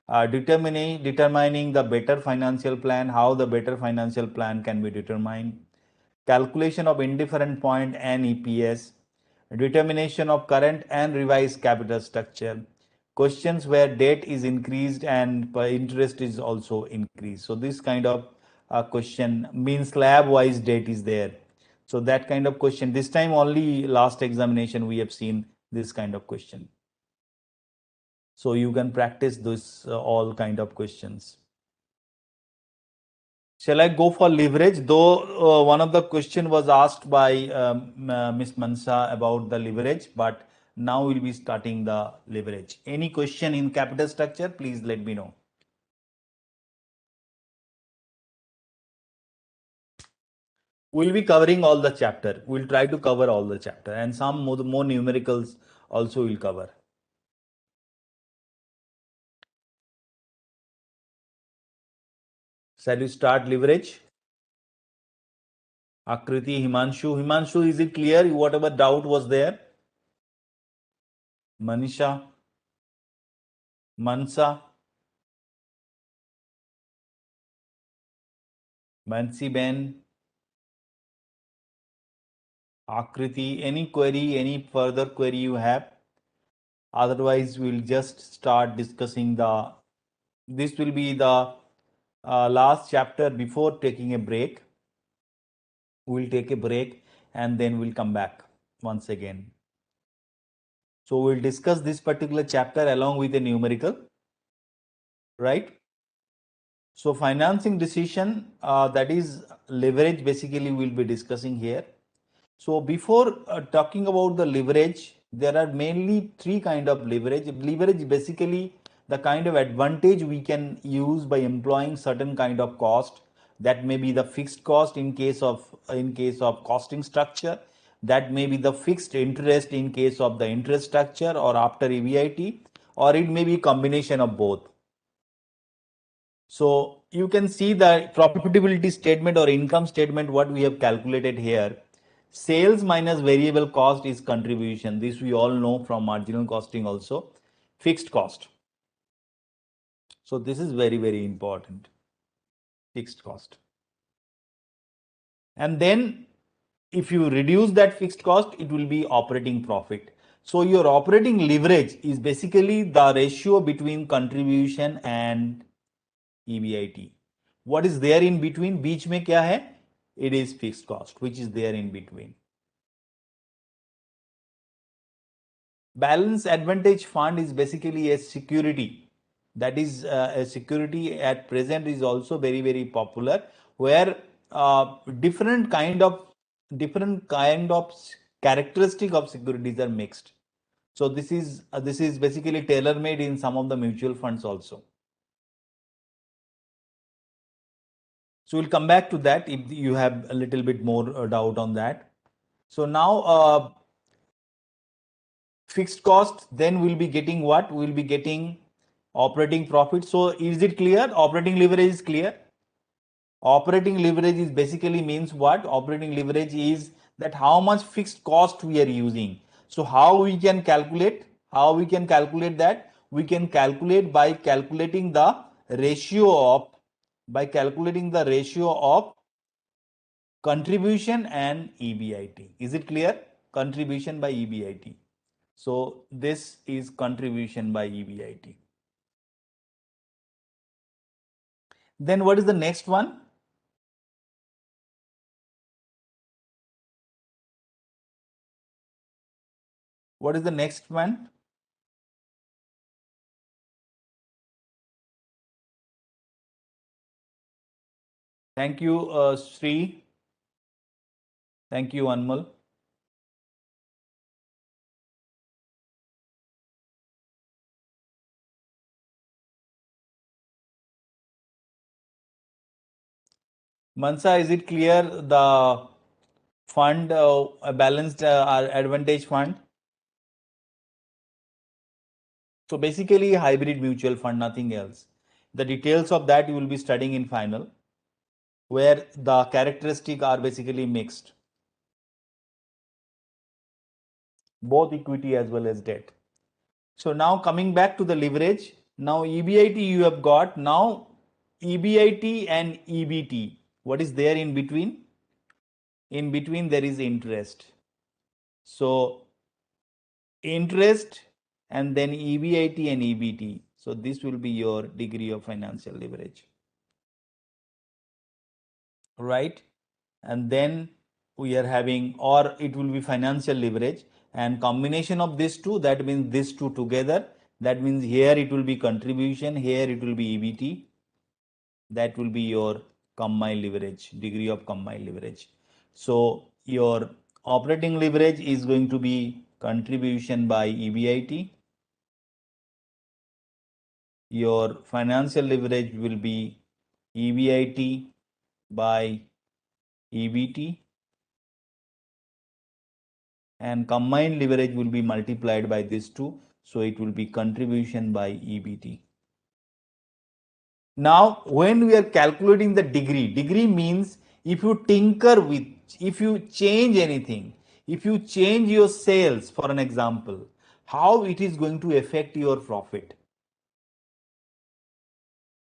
Determining the better financial plan, how the better financial plan can be determined. Calculation of indifferent point and EPS, determination of current and revised capital structure, questions where debt is increased and interest is also increased. So this kind of question means slab wise debt is there. So that kind of question, this time only last examination we have seen this kind of question. So you can practice this all kind of questions. Shall I go for leverage? Though one of the question was asked by Ms. Mansa about the leverage, but now we'll be starting the leverage. Any question in capital structure, please let me know. We'll be covering all the chapter. We'll try to cover all the chapter and some more numericals also will cover. Shall we start leverage? Akriti, Himanshu. Himanshu, is it clear? Whatever doubt was there? Manisha, Mansa, Mansi Ben, Akriti, any query, any further query you have? Otherwise, we'll just start discussing this will be the last chapter before taking a break. We'll take a break and then we'll come back once again. So we'll discuss this particular chapter along with a numerical, right? So financing decision, that is leverage, basically we'll be discussing here. So before talking about the leverage, there are mainly three kind of leverage. Leverage basically the kind of advantage we can use by employing certain kind of cost, that may be the fixed cost in case of costing structure, That may be the fixed interest in case of the interest structure or after EBIT, or it may be combination of both. So you can see the profitability statement or income statement what we have calculated here. Sales minus variable cost is contribution. This we all know from marginal costing also. Fixed cost. So this is very, very important. Fixed cost. And then if you reduce that fixed cost, it will be operating profit. So your operating leverage is basically the ratio between contribution and EBIT. What is there in between? बीच में क्या है? It is fixed cost, which is there in between. Balance advantage fund is basically a security. That is a security at present is also very, very popular, where different kind of characteristic of securities are mixed. So this is basically tailor made in some of the mutual funds also. So we'll come back to that if you have a little bit more doubt on that. So now fixed cost, then we'll be getting what? We'll be getting operating profit. So is it clear? Operating leverage is clear. Operating leverage is basically means what? Operating leverage is that how much fixed cost we are using. So how we can calculate? How we can calculate that? We can calculate by calculating the ratio of contribution and EBIT. Is it clear? Contribution by EBIT. So this is contribution by EBIT. Then what is the next one? What is the next one? Thank you, Sri. Thank you, Anmol. Mansa, is it clear the fund, balanced advantage fund? So basically hybrid mutual fund, nothing else. The details of that you will be studying in final, where the characteristics are basically mixed, both equity as well as debt. So now coming back to the leverage, now EBIT you have got, now EBIT and EBT, what is there in between? In between there is interest. So interest and then EBIT and EBT. So this will be your degree of financial leverage, right? And then we are having, or it will be financial leverage, and combination of these two, that means these two together, that means here it will be contribution, here it will be EBT, that will be your combined leverage, degree of combined leverage. So your operating leverage is going to be contribution by EBIT. Your financial leverage will be EBIT by EBT, and combined leverage will be multiplied by these two, so it will be contribution by EBT. Now when we are calculating the degree means if you tinker with, if you change anything, if you change your sales for an example, how it is going to affect your profit,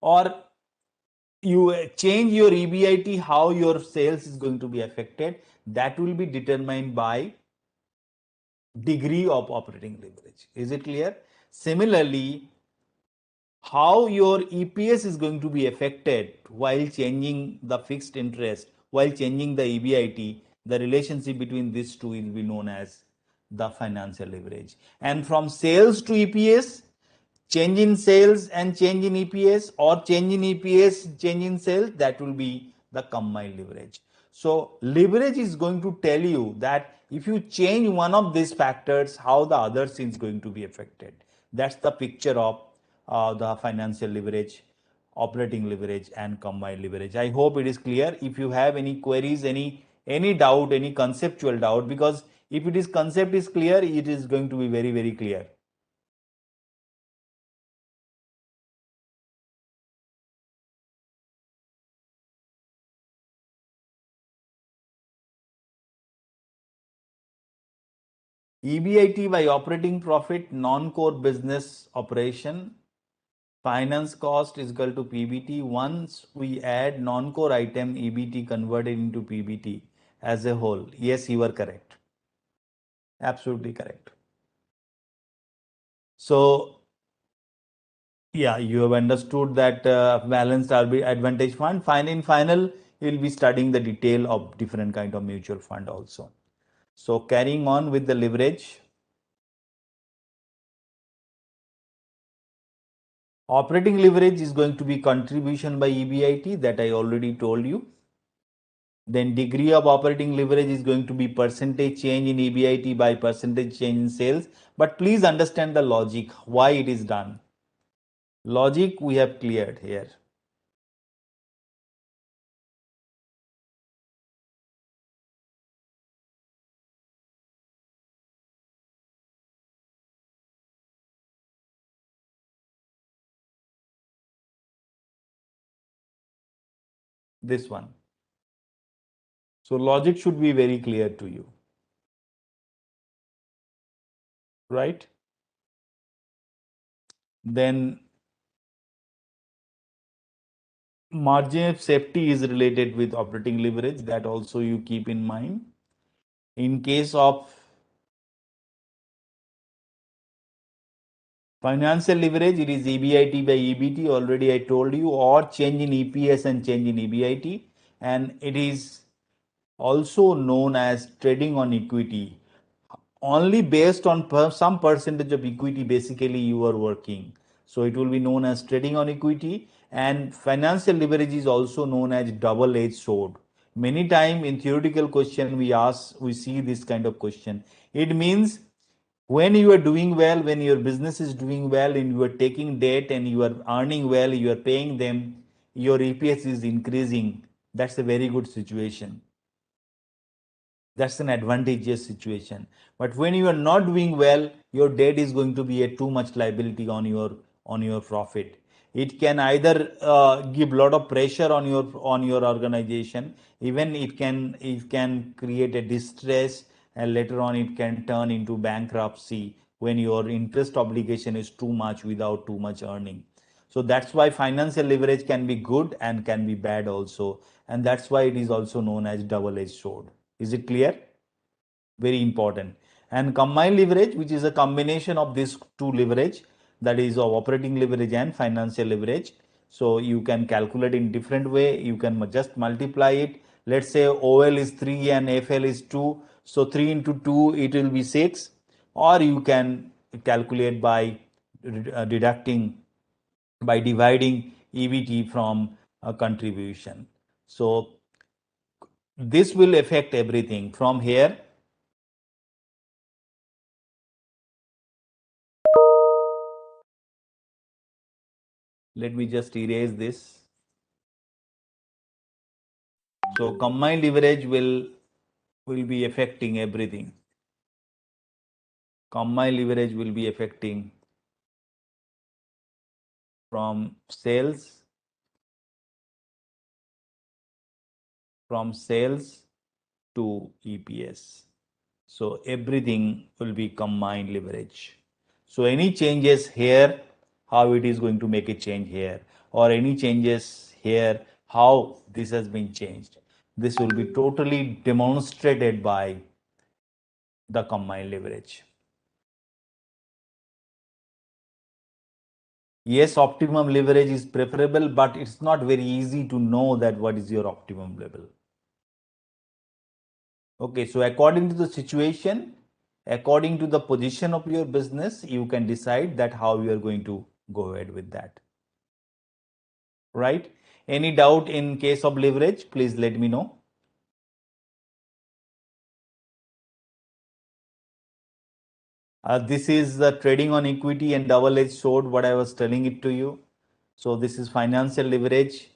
or you change your EBIT, how your sales is going to be affected, that will be determined by degree of operating leverage. Is it clear? Similarly, how your EPS is going to be affected while changing the fixed interest, while changing the EBIT, the relationship between these two will be known as the financial leverage. And from sales to EPS, change in sales and change in EPS, or change in EPS, change in sales, that will be the combined leverage. So leverage is going to tell you that if you change one of these factors, how the others is going to be affected. That's the picture of the financial leverage, operating leverage and combined leverage. I hope it is clear. If you have any queries, any any doubt, any conceptual doubt, because if it is concept is clear, it is going to be very, very clear. EBIT by operating profit, non-core business operation, finance cost is equal to PBT. Once we add non-core item, EBT converted into PBT as a whole. Yes, you are correct. Absolutely correct. So, yeah, you have understood that balanced advantage fund. In final, you will be studying the detail of different kind of mutual fund also. So, carrying on with the leverage. Operating leverage is going to be contribution by EBIT, that I already told you. Then degree of operating leverage is going to be percentage change in EBIT by percentage change in sales. But please understand the logic, why it is done. Logic we have cleared here. This one. So logic should be very clear to you. Right? Then margin of safety is related with operating leverage, that also you keep in mind. In case of financial leverage, it is EBIT by EBT, already I told you, or change in EPS and change in EBIT, and it is also known as trading on equity. Only based on some percentage of equity basically you are working. So it will be known as trading on equity, and financial leverage is also known as double-edged sword. Many time in theoretical question we see this kind of question. It means when you are doing well, when your business is doing well and you are taking debt and you are earning well, you are paying them, your EPS is increasing. That's a very good situation. That's an advantageous situation. But when you are not doing well, your debt is going to be a too much liability on your profit. It can either give a lot of pressure on your organization. Even it can create a distress, and later on it can turn into bankruptcy when your interest obligation is too much without too much earning. So that's why financial leverage can be good and can be bad also, and that's why it is also known as double-edged sword. Is it clear? Very important. And combined leverage, which is a combination of these two leverage, that is of operating leverage and financial leverage. So you can calculate in different way. You can just multiply it. Let's say OL is 3 and FL is 2. So 3 into 2, it will be 6. Or you can calculate by deducting, by dividing EBT from a contribution. So this will affect everything from here. Let me just erase this. So combined leverage will be affecting everything. Combined leverage will be affecting from sales to EPS. So everything will be combined leverage. So any changes here, how it is going to make a change here, or any changes here, how this has been changed. This will be totally demonstrated by the combined leverage. Yes, optimum leverage is preferable, but it's not very easy to know that what is your optimum level. Okay, so according to the situation, according to the position of your business, you can decide that how you are going to go ahead with that. Right? Any doubt in case of leverage, please let me know. This is the trading on equity and double-edged sword, what I was telling it to you. So this is financial leverage,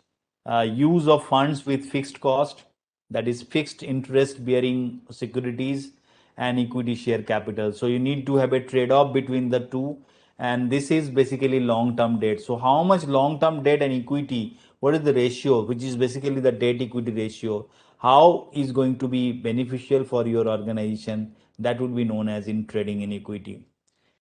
use of funds with fixed cost. that is fixed interest bearing securities and equity share capital. So you need to have a trade off between the two, and this is basically long term debt. So how much long term debt and equity, what is the ratio, which is basically the debt equity ratio, how is going to be beneficial for your organization, that would be known as in trading in equity.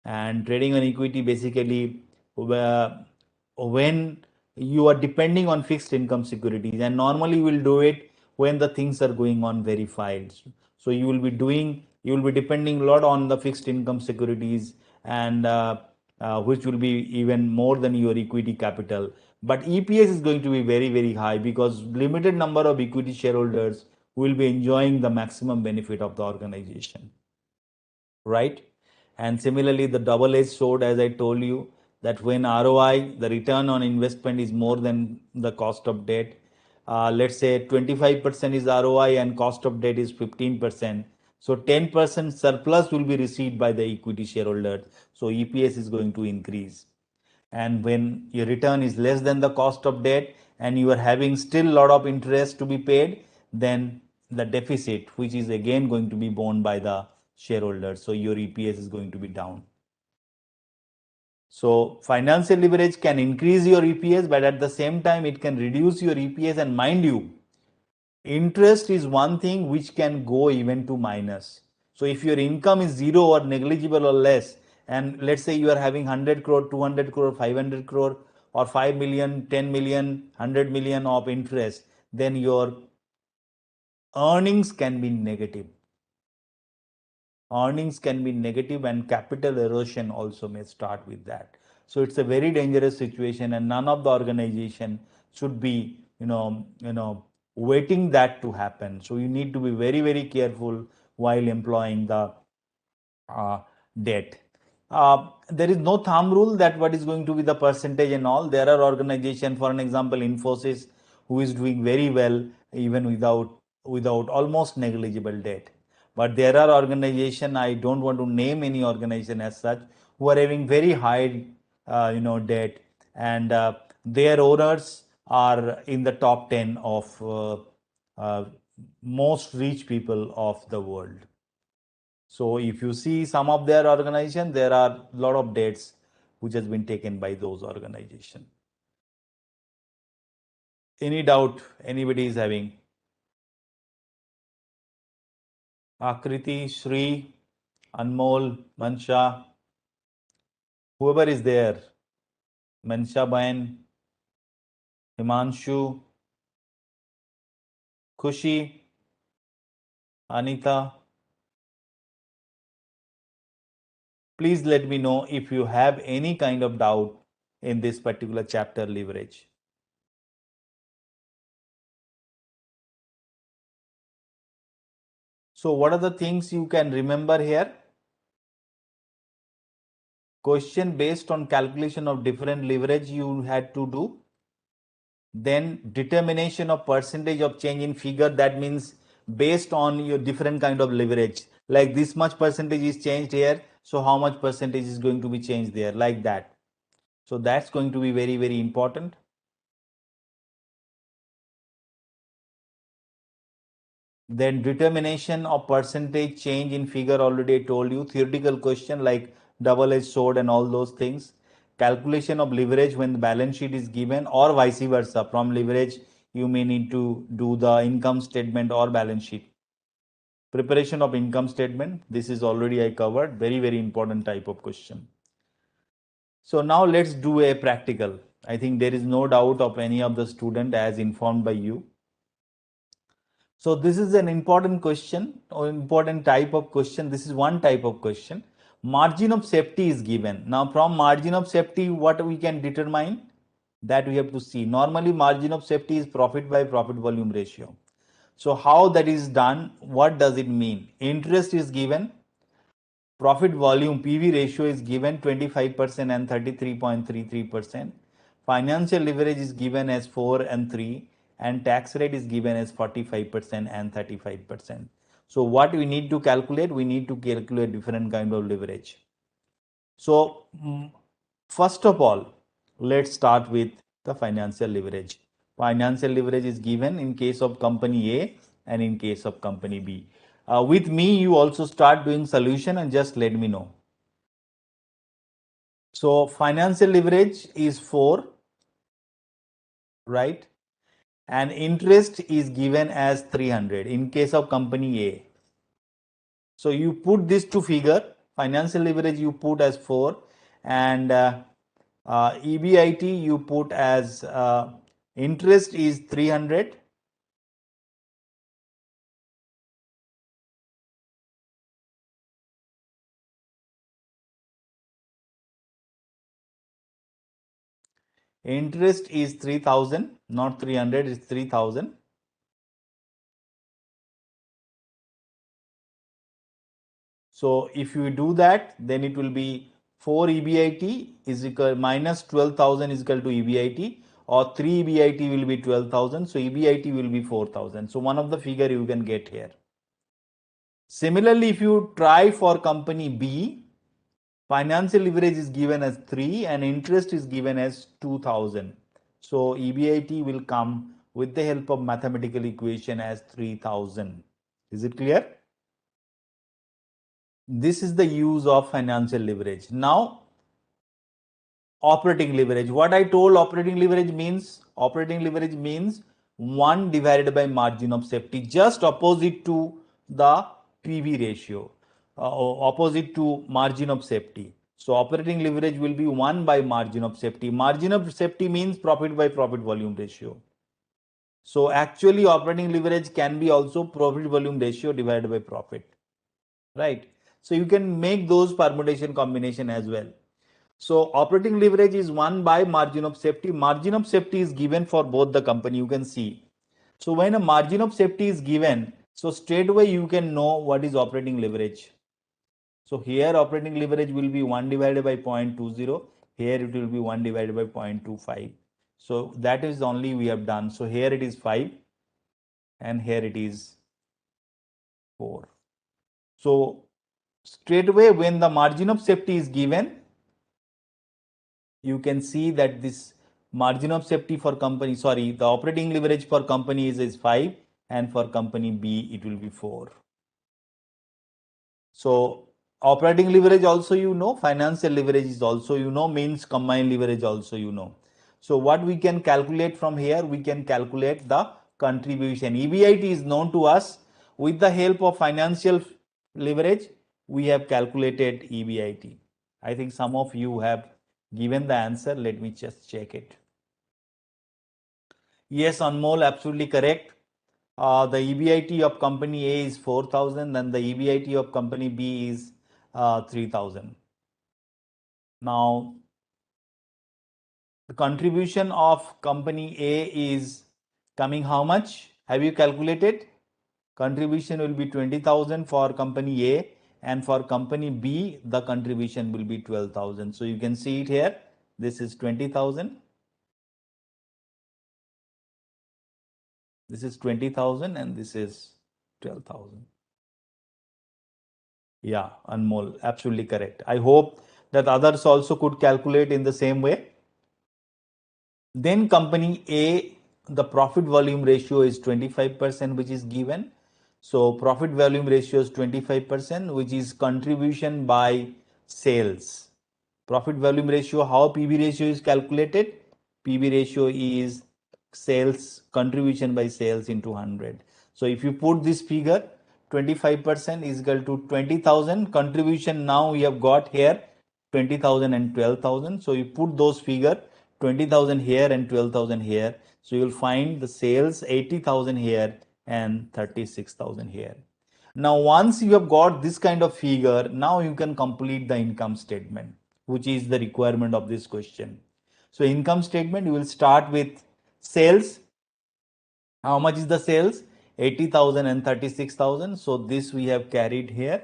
And trading on equity basically when you are depending on fixed income securities, and normally you will do it when the things are going on very fast. So you will be depending a lot on the fixed income securities, and which will be even more than your equity capital. But EPS is going to be very very high because limited number of equity shareholders will be enjoying the maximum benefit of the organization, right? And similarly, the double-edged sword, as I told you, that when ROI, the return on investment, is more than the cost of debt, let's say 25% is ROI and cost of debt is 15%. So 10% surplus will be received by the equity shareholder. So EPS is going to increase. And when your return is less than the cost of debt and you are having still a lot of interest to be paid, then the deficit, which is again going to be borne by the shareholders, so your EPS is going to be down. So financial leverage can increase your EPS, but at the same time it can reduce your EPS. And mind you, interest is one thing which can go even to minus. So if your income is zero or negligible or less, and let's say you are having 100 crore, 200 crore, 500 crore, or 5 million, 10 million, 100 million of interest, then your earnings can be negative. Earnings can be negative and capital erosion also may start with that. So it's a very dangerous situation, and none of the organization should be waiting that to happen. So you need to be very very careful while employing the uh, debt. There is no thumb rule that what is going to be the percentage and all. There are organizations, for an example, Infosys, who is doing very well even without almost negligible debt. But there are organizations, I don't want to name any organization as such, who are having very high debt, and their owners are in the top 10 of uh, most rich people of the world. So if you see some of their organization, there are a lot of debts which has been taken by those organization. Any doubt anybody is having? Akriti, Shri, Anmol, Mansha, whoever is there, Mansha Bain, Himanshu, Khushi, Anita, please let me know if you have any kind of doubt in this particular chapter, leverage. So what are the things you can remember here? Question based on calculation of different leverage you had to do. Then determination of percentage of change in figure, that means based on your different kind of leverage, like this much percentage is changed here, so how much percentage is going to be changed there, like that. So that's going to be very very important. Then determination of percentage change in figure, already I told you, theoretical question like double-edged sword and all those things. Calculation of leverage when the balance sheet is given, or vice versa, from leverage you may need to do the income statement or balance sheet. Preparation of income statement, this is already I covered, very very important type of question. So now let's do a practical. I think there is no doubt of any of the student as informed by you. So this is an important question or important type of question. This is one type of question. Margin of safety is given. Now from margin of safety, what we can determine, that we have to see. Normally margin of safety is profit by profit volume ratio. So how that is done, what does it mean? Interest is given, profit volume PV ratio is given 25% and 33.33%. Financial leverage is given as 4 and 3, and tax rate is given as 45% and 35%. So what we need to calculate? We need to calculate different kind of leverage. So first of all, let's start with the financial leverage. Financial leverage is given in case of company A, and in case of company B. With me, you also start doing solution and just let me know. So financial leverage is 4, right? And interest is given as 300 in case of company A. So you put this to figure, financial leverage you put as 4, and EBIT you put as interest is 300. Interest is 3000, not 300, it's 3000. So if you do that, then it will be 4 EBIT is equal minus 12,000 is equal to EBIT, or 3 EBIT will be 12,000. So EBIT will be 4,000. So one of the figure you can get here. Similarly, if you try for company B, financial leverage is given as 3 and interest is given as 2000. So EBIT will come with the help of mathematical equation as 3000. Is it clear? This is the use of financial leverage. Now, operating leverage. What I told operating leverage means? Operating leverage means 1 divided by margin of safety, just opposite to the PV ratio, opposite to margin of safety. So operating leverage will be 1 by margin of safety. Margin of safety means profit by profit volume ratio. So actually operating leverage can be also profit volume ratio divided by profit, right? So you can make those permutation combination as well. So operating leverage is 1 by margin of safety. Margin of safety is given for both the company, you can see. So when a margin of safety is given, so straight away you can know what is operating leverage. So here operating leverage will be 1 divided by 0.20. Here it will be 1 divided by 0.25. So that is only we have done. So here it is 5 and here it is 4. So straight away when the margin of safety is given, you can see that this margin of safety for company, sorry, the operating leverage for company is 5 and for company B it will be 4. So operating leverage also you know, financial leverage is also you know, means combined leverage also you know. So what we can calculate from here, we can calculate the contribution. EBIT is known to us. With the help of financial leverage, we have calculated EBIT. I think some of you have given the answer. Let me just check it. Yes, Anmol, absolutely correct. The EBIT of company A is 4,000 and the EBIT of company B is 3,000. Now, the contribution of company A is coming how much? Have you calculated? Contribution will be 20,000 for company A, and for company B, the contribution will be 12,000. So you can see it here. This is 20,000. This is 20,000 and this is 12,000. Yeah, Anmol, absolutely correct. I hope that others also could calculate in the same way. Then company A, the profit volume ratio is 25%, which is given. So profit volume ratio is 25%, which is contribution by sales. Profit volume ratio, how PV ratio is calculated? PV ratio is sales contribution by sales into 100. So if you put this figure, 25% is equal to 20,000. Contribution now we have got here 20,000 and 12,000. So you put those figure 20,000 here and 12,000 here. So you will find the sales 80,000 here and 36,000 here. Now once you have got this kind of figure, now you can complete the income statement, which is the requirement of this question. So income statement, you will start with sales. How much is the sales? 80,000 and 36,000. So this we have carried here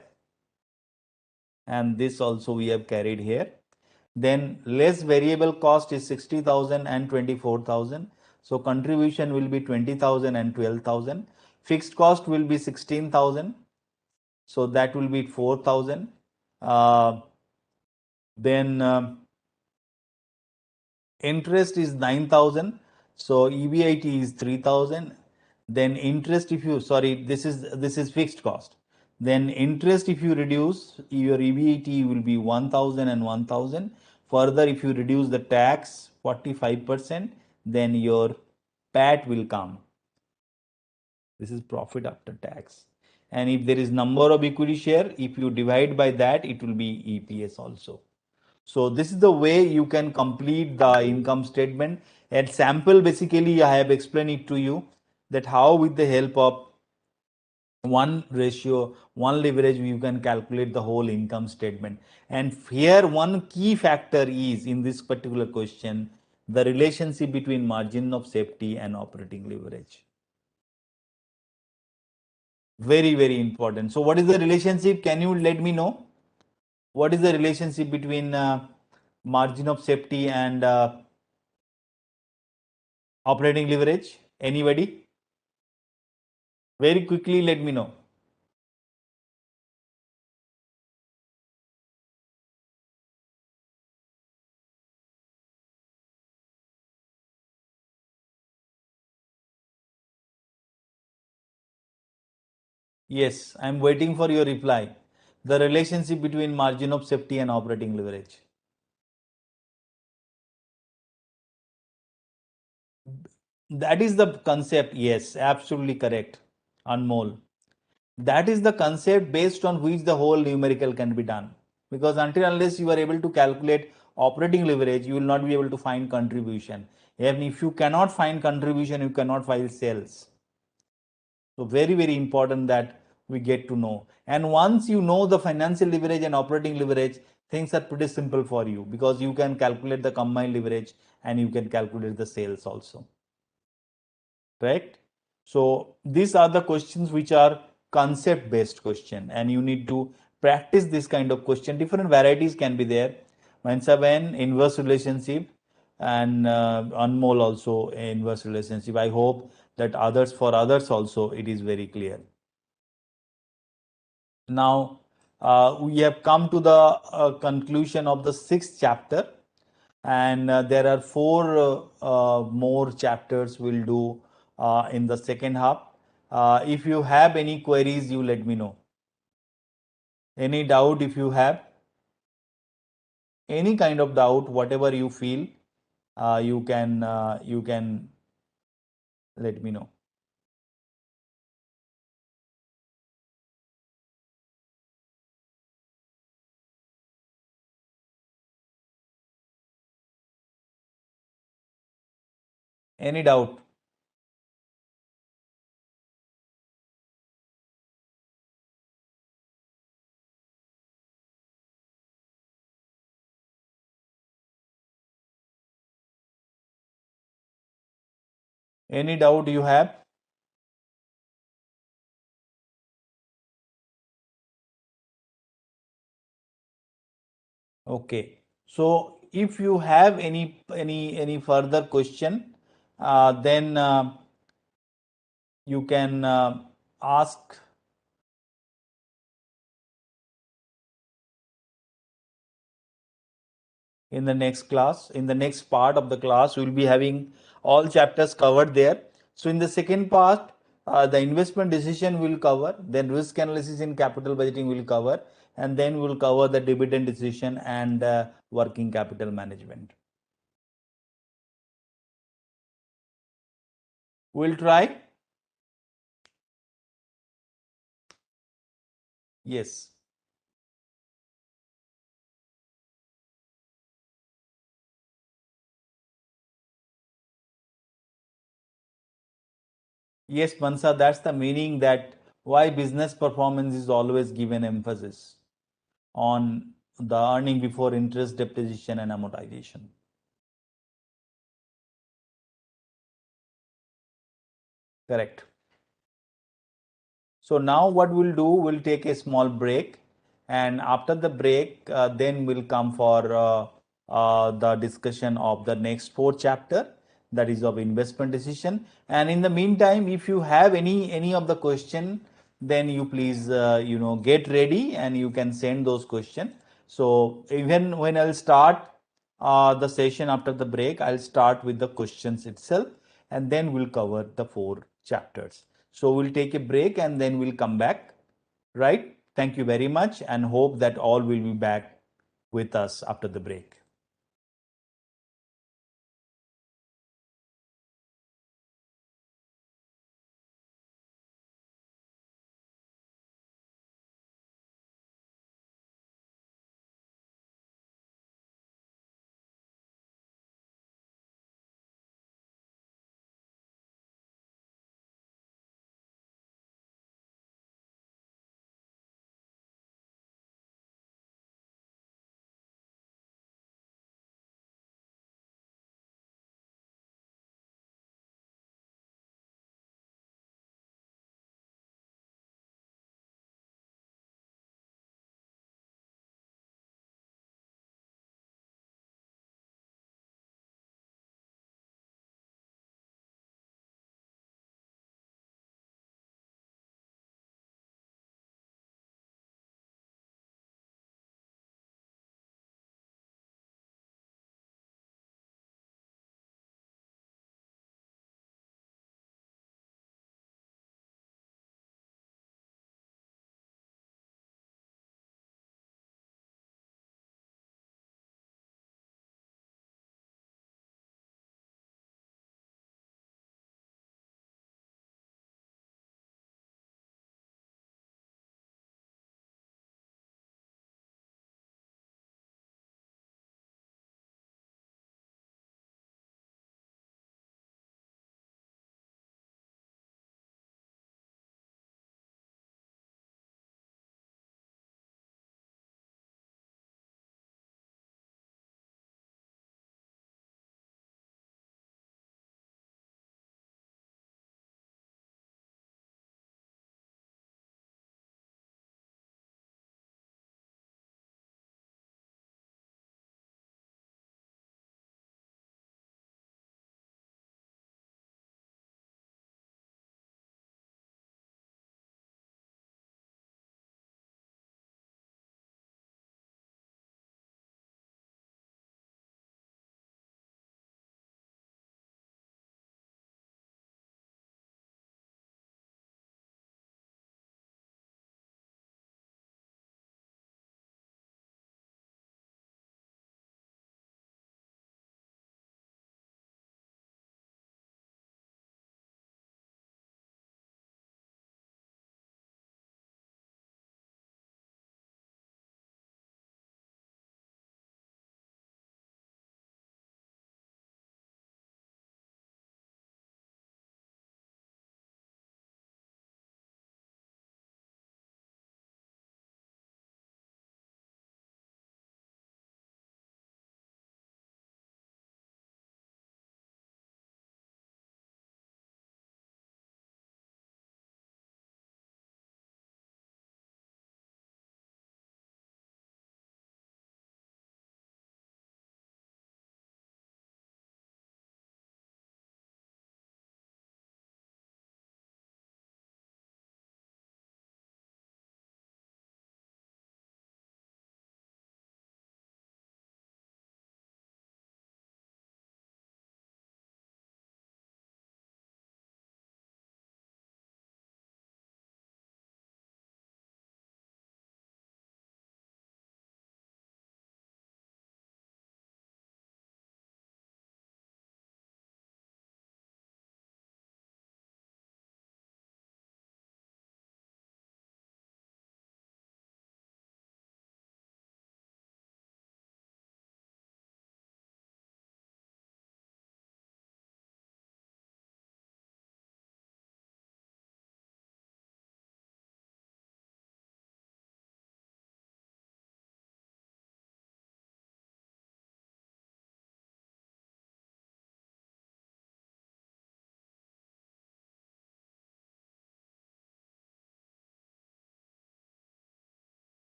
and this also we have carried here. Then less variable cost is 60,000 and 24,000. So contribution will be 20,000 and 12,000. Fixed cost will be 16,000. So that will be 4,000. Then interest is 9,000. So EBIT is 3,000. Then interest, if you, sorry, this is fixed cost. Then interest, if you reduce, your EBIT will be 1000 and 1000. Further, if you reduce the tax 45%, then your PAT will come. This is profit after tax. And if there is number of equity share, if you divide by that, it will be EPS also. So this is the way you can complete the income statement. And sample, basically, I have explained it to you that how with the help of one ratio, one leverage, you can calculate the whole income statement. And here one key factor is, in this particular question, the relationship between margin of safety and operating leverage. Very, very important. So what is the relationship? Can you let me know? What is the relationship between margin of safety and operating leverage? Anybody? Very quickly, let me know. Yes, I am waiting for your reply. The relationship between margin of safety and operating leverage. That is the concept. Yes, absolutely correct. Anmol. That is the concept based on which the whole numerical can be done. Because until unless you are able to calculate operating leverage, you will not be able to find contribution. And if you cannot find contribution, you cannot file sales. So very, very important that we get to know. And once you know the financial leverage and operating leverage, things are pretty simple for you because you can calculate the combined leverage and you can calculate the sales also. Correct? So these are the questions which are concept based question, and you need to practice this kind of question. Different varieties can be there. Seven inverse relationship, and Anmol also inverse relationship. I hope that others, for others also, it is very clear. Now we have come to the conclusion of the 6th chapter, and there are 4 more chapters we'll do in the second half. If you have any queries, you let me know. Any doubt, if you have any kind of doubt, whatever you feel, you can let me know. Any doubt? Any doubt you have? Okay. So if you have any further question, then you can ask. In the next class, in the next part of the class, we will be having all chapters covered there. So in the second part, the investment decision will cover, then risk analysis in capital budgeting will cover, and then we will cover the dividend decision and working capital management. We'll try. Yes. Yes, Mansa, that's the meaning, that why business performance is always given emphasis on the earning before interest, depreciation and amortization. Correct. So now what we'll do, we'll take a small break, and after the break, then we'll come for the discussion of the next 4th chapter, that is of investment decision. And in the meantime, if you have any of the question, then you please get ready and you can send those questions. So even when I'll start the session after the break, I'll start with the questions itself, and then we'll cover the 4 chapters. So we'll take a break and then we'll come back, right? Thank you very much and hope that all will be back with us after the break.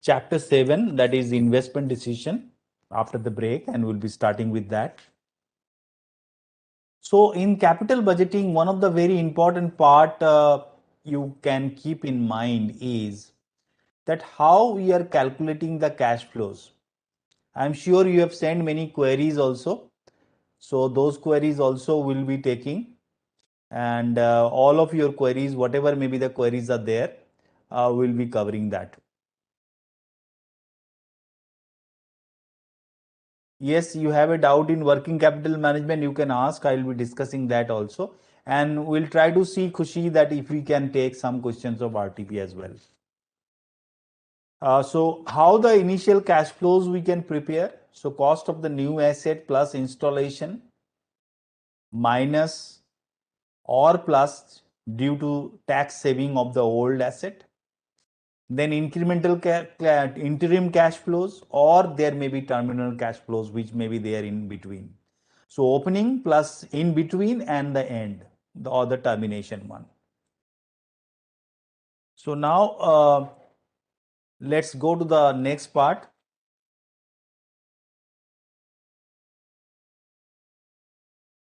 chapter 7, that is investment decision, after the break, and we'll be starting with that. So in capital budgeting, one of the very important part you can keep in mind is that how we are calculating the cash flows. I'm sure you have sent many queries also. So those queries also will be taking, and all of your queries, whatever maybe the queries are there, will be covering that. Yes, you have a doubt in working capital management, you can ask. I will be discussing that also. And we'll try to see, Khushi, that if we can take some questions of RTP as well. So how the initial cash flows we can prepare? So cost of the new asset plus installation minus or plus due to tax saving of the old asset. Then incremental interim cash flows, or there may be terminal cash flows which may be there in between. So opening plus in between and the end, or the termination one. So now let's go to the next part.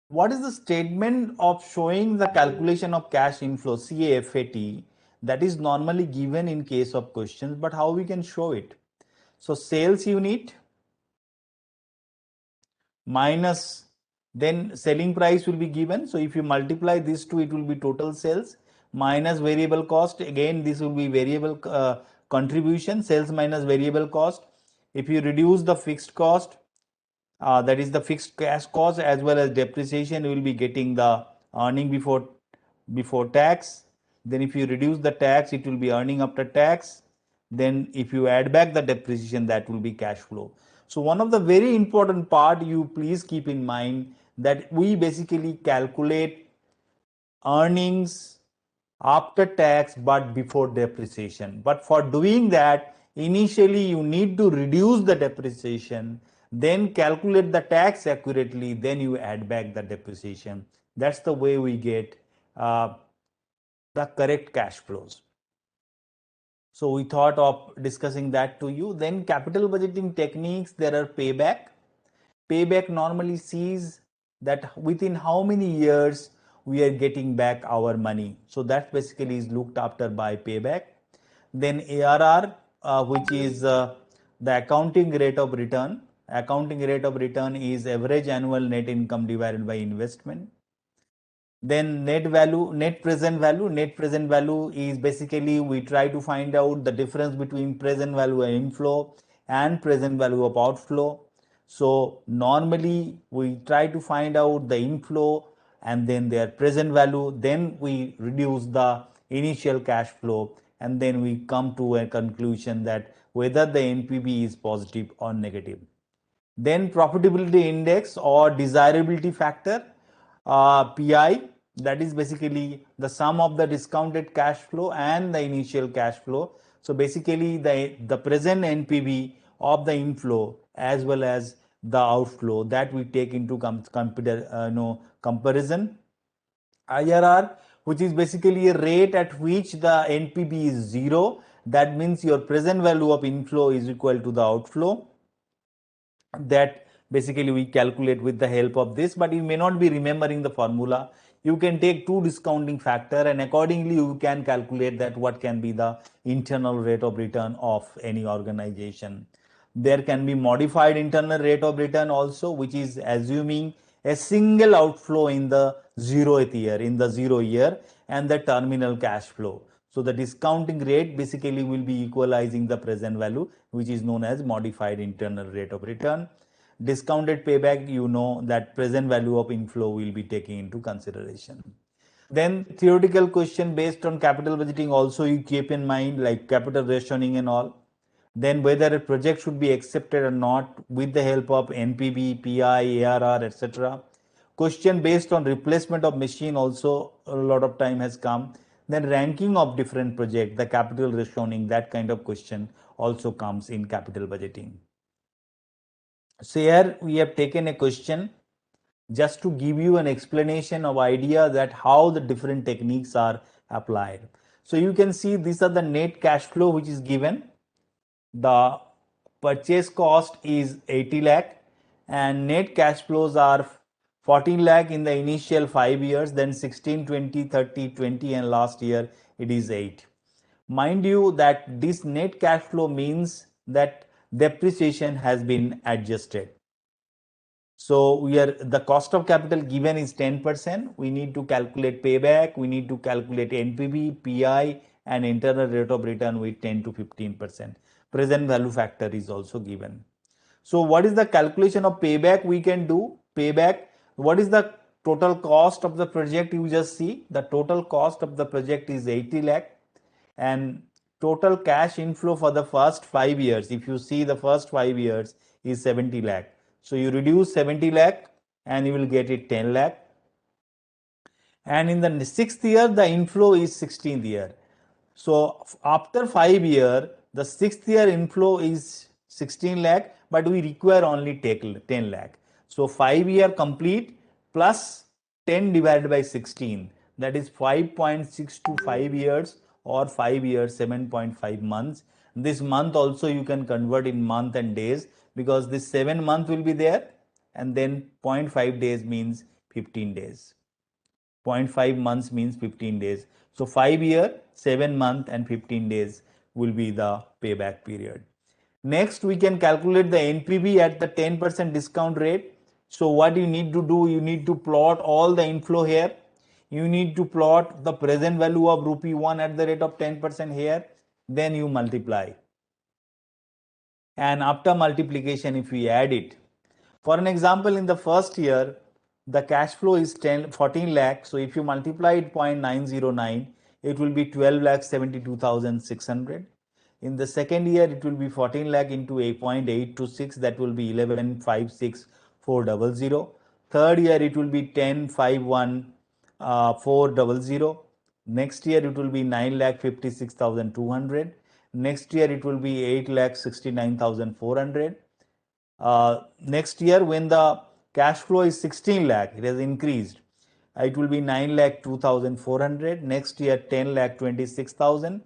What is the statement of showing the calculation of cash inflow, CAFAT, that is normally given in case of questions, but how we can show it? So sales unit minus, then selling price will be given. So if you multiply these two, it will be total sales minus variable cost. Again, this will be variable contribution, sales minus variable cost. If you reduce the fixed cost, that is the fixed cash cost as well as depreciation, you will be getting the earning before tax. Then if you reduce the tax, it will be earning after tax. Then if you add back the depreciation, that will be cash flow. So one of the very important part, you please keep in mind that we basically calculate earnings after tax but before depreciation. But for doing that, initially you need to reduce the depreciation, then calculate the tax accurately, then you add back the depreciation. That's the way we get the correct cash flows. So we thought of discussing that to you. Then capital budgeting techniques, there are payback. Payback normally sees that within how many years we are getting back our money. So that basically is looked after by payback. Then ARR, which is the accounting rate of return. Accounting rate of return is average annual net income divided by investment. Then net value, net present value. Net present value is basically we try to find out the difference between present value of inflow and present value of outflow. So normally we try to find out the inflow and then their present value, then we reduce the initial cash flow, and then we come to a conclusion that whether the NPV is positive or negative. Then profitability index or desirability factor, PI, that is basically the sum of the discounted cash flow and the initial cash flow. So basically the present NPV of the inflow as well as the outflow, that we take into comparison. IRR, which is basically a rate at which the NPV is zero. That means your present value of inflow is equal to the outflow. That basically we calculate with the help of this, but you may not be remembering the formula. You can take two discounting factor, and accordingly you can calculate that what can be the internal rate of return of any organization. There can be modified internal rate of return also, which is assuming a single outflow in the 0th year, in the 0 year, and the terminal cash flow. So the discounting rate basically will be equalizing the present value, which is known as modified internal rate of return. Discounted payback, you know that present value of inflow will be taken into consideration. Then theoretical question based on capital budgeting also you keep in mind, like capital rationing and all. Then whether a project should be accepted or not with the help of NPV, PI, ARR, etc. Question based on replacement of machine also a lot of time has come. Then ranking of different project, the capital rationing, that kind of question also comes in capital budgeting. So here we have taken a question just to give you an explanation of idea that how the different techniques are applied. So you can see these are the net cash flow which is given. The purchase cost is 80 lakh and net cash flows are 14 lakh in the initial 5 years, then 16, 20, 30, 20, and last year it is 8. Mind you that this net cash flow means that depreciation has been adjusted. So the cost of capital given is 10%. We need to calculate payback. We need to calculate NPV, PI, and internal rate of return with 10 to 15%. Present value factor is also given. So what is the calculation of payback we can do? Payback, what is the total cost of the project? You just see the total cost of the project is 80 lakh and total cash inflow for the first 5 years, if you see the first 5 years is 70 lakh. So you reduce 70 lakh and you will get it 10 lakh. And in the 6th year, the inflow is 16th year. So after 5 year, the 6th year inflow is 16 lakh, but we require only 10 lakh. So 5 year complete plus 10 divided by 16, that is 5.6 to 5 years or 5 years 7.5 months. This month also you can convert in month and days because this 7 month will be there and then 0.5 days means 15 days. 0.5 months means 15 days. So 5 year, 7 month and 15 days will be the payback period. Next, we can calculate the NPV at the 10% discount rate. So what you need to do, you need to plot all the inflow here. You need to plot the present value of rupee 1 at the rate of 10% here. Then you multiply. And after multiplication, if we add it, for an example, in the first year, the cash flow is 14 lakh. So if you multiply it 0.909, it will be 12 lakh 72,600. In the second year, it will be 14 lakh into 8.826, that will be 11,56400. Third year, it will be 10,51400. Next year, it will be 9 lakh 56,200. Next year, it will be 8 lakh 69,400. Next year, when the cash flow is 16 lakh, it has increased. It will be 9 lakh 2,400. Next year, 10 lakh 26,000.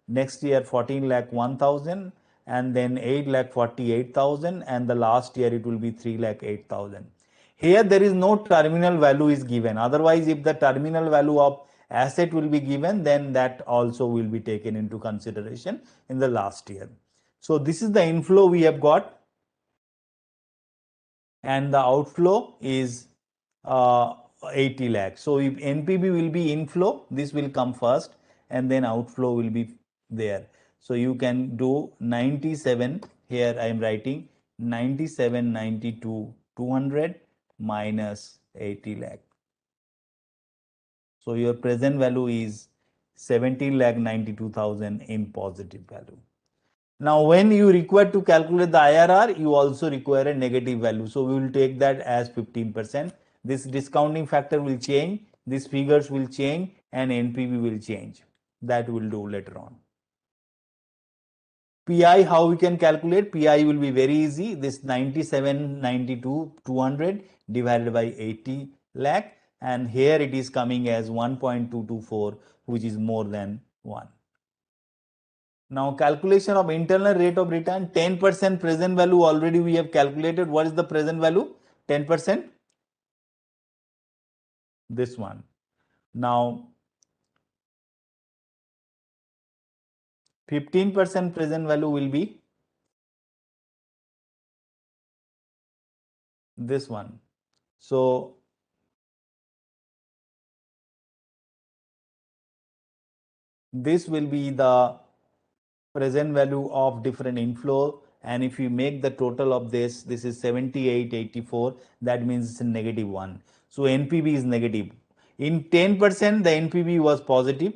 Next year, 14 lakh 1,000. And then 8 lakh 48,000. And the last year, it will be 3 lakh 8,000. Here, there is no terminal value is given. Otherwise, if the terminal value of asset will be given, then that also will be taken into consideration in the last year. So this is the inflow we have got. And the outflow is 80 lakhs. So if NPV will be inflow, this will come first and then outflow will be there. So you can do 97, here I am writing 97, 92, 200 minus 80 lakh. So your present value is 17 lakh 92,000 in positive value. Now, when you require to calculate the IRR, you also require a negative value. So we will take that as 15%. This discounting factor will change, these figures will change, and NPV will change. That we'll do later on. PI, how we can calculate? PI will be very easy. This 97, 92, 200 divided by 80 lakh. And here it is coming as 1.224, which is more than 1. Now calculation of internal rate of return, 10% present value already we have calculated. What is the present value? 10%. This one. Now 15% present value will be this one. So this will be the present value of different inflow, and if you make the total of this is 7884, that means it's a negative 1. So NPV is negative. In 10% the NPV was positive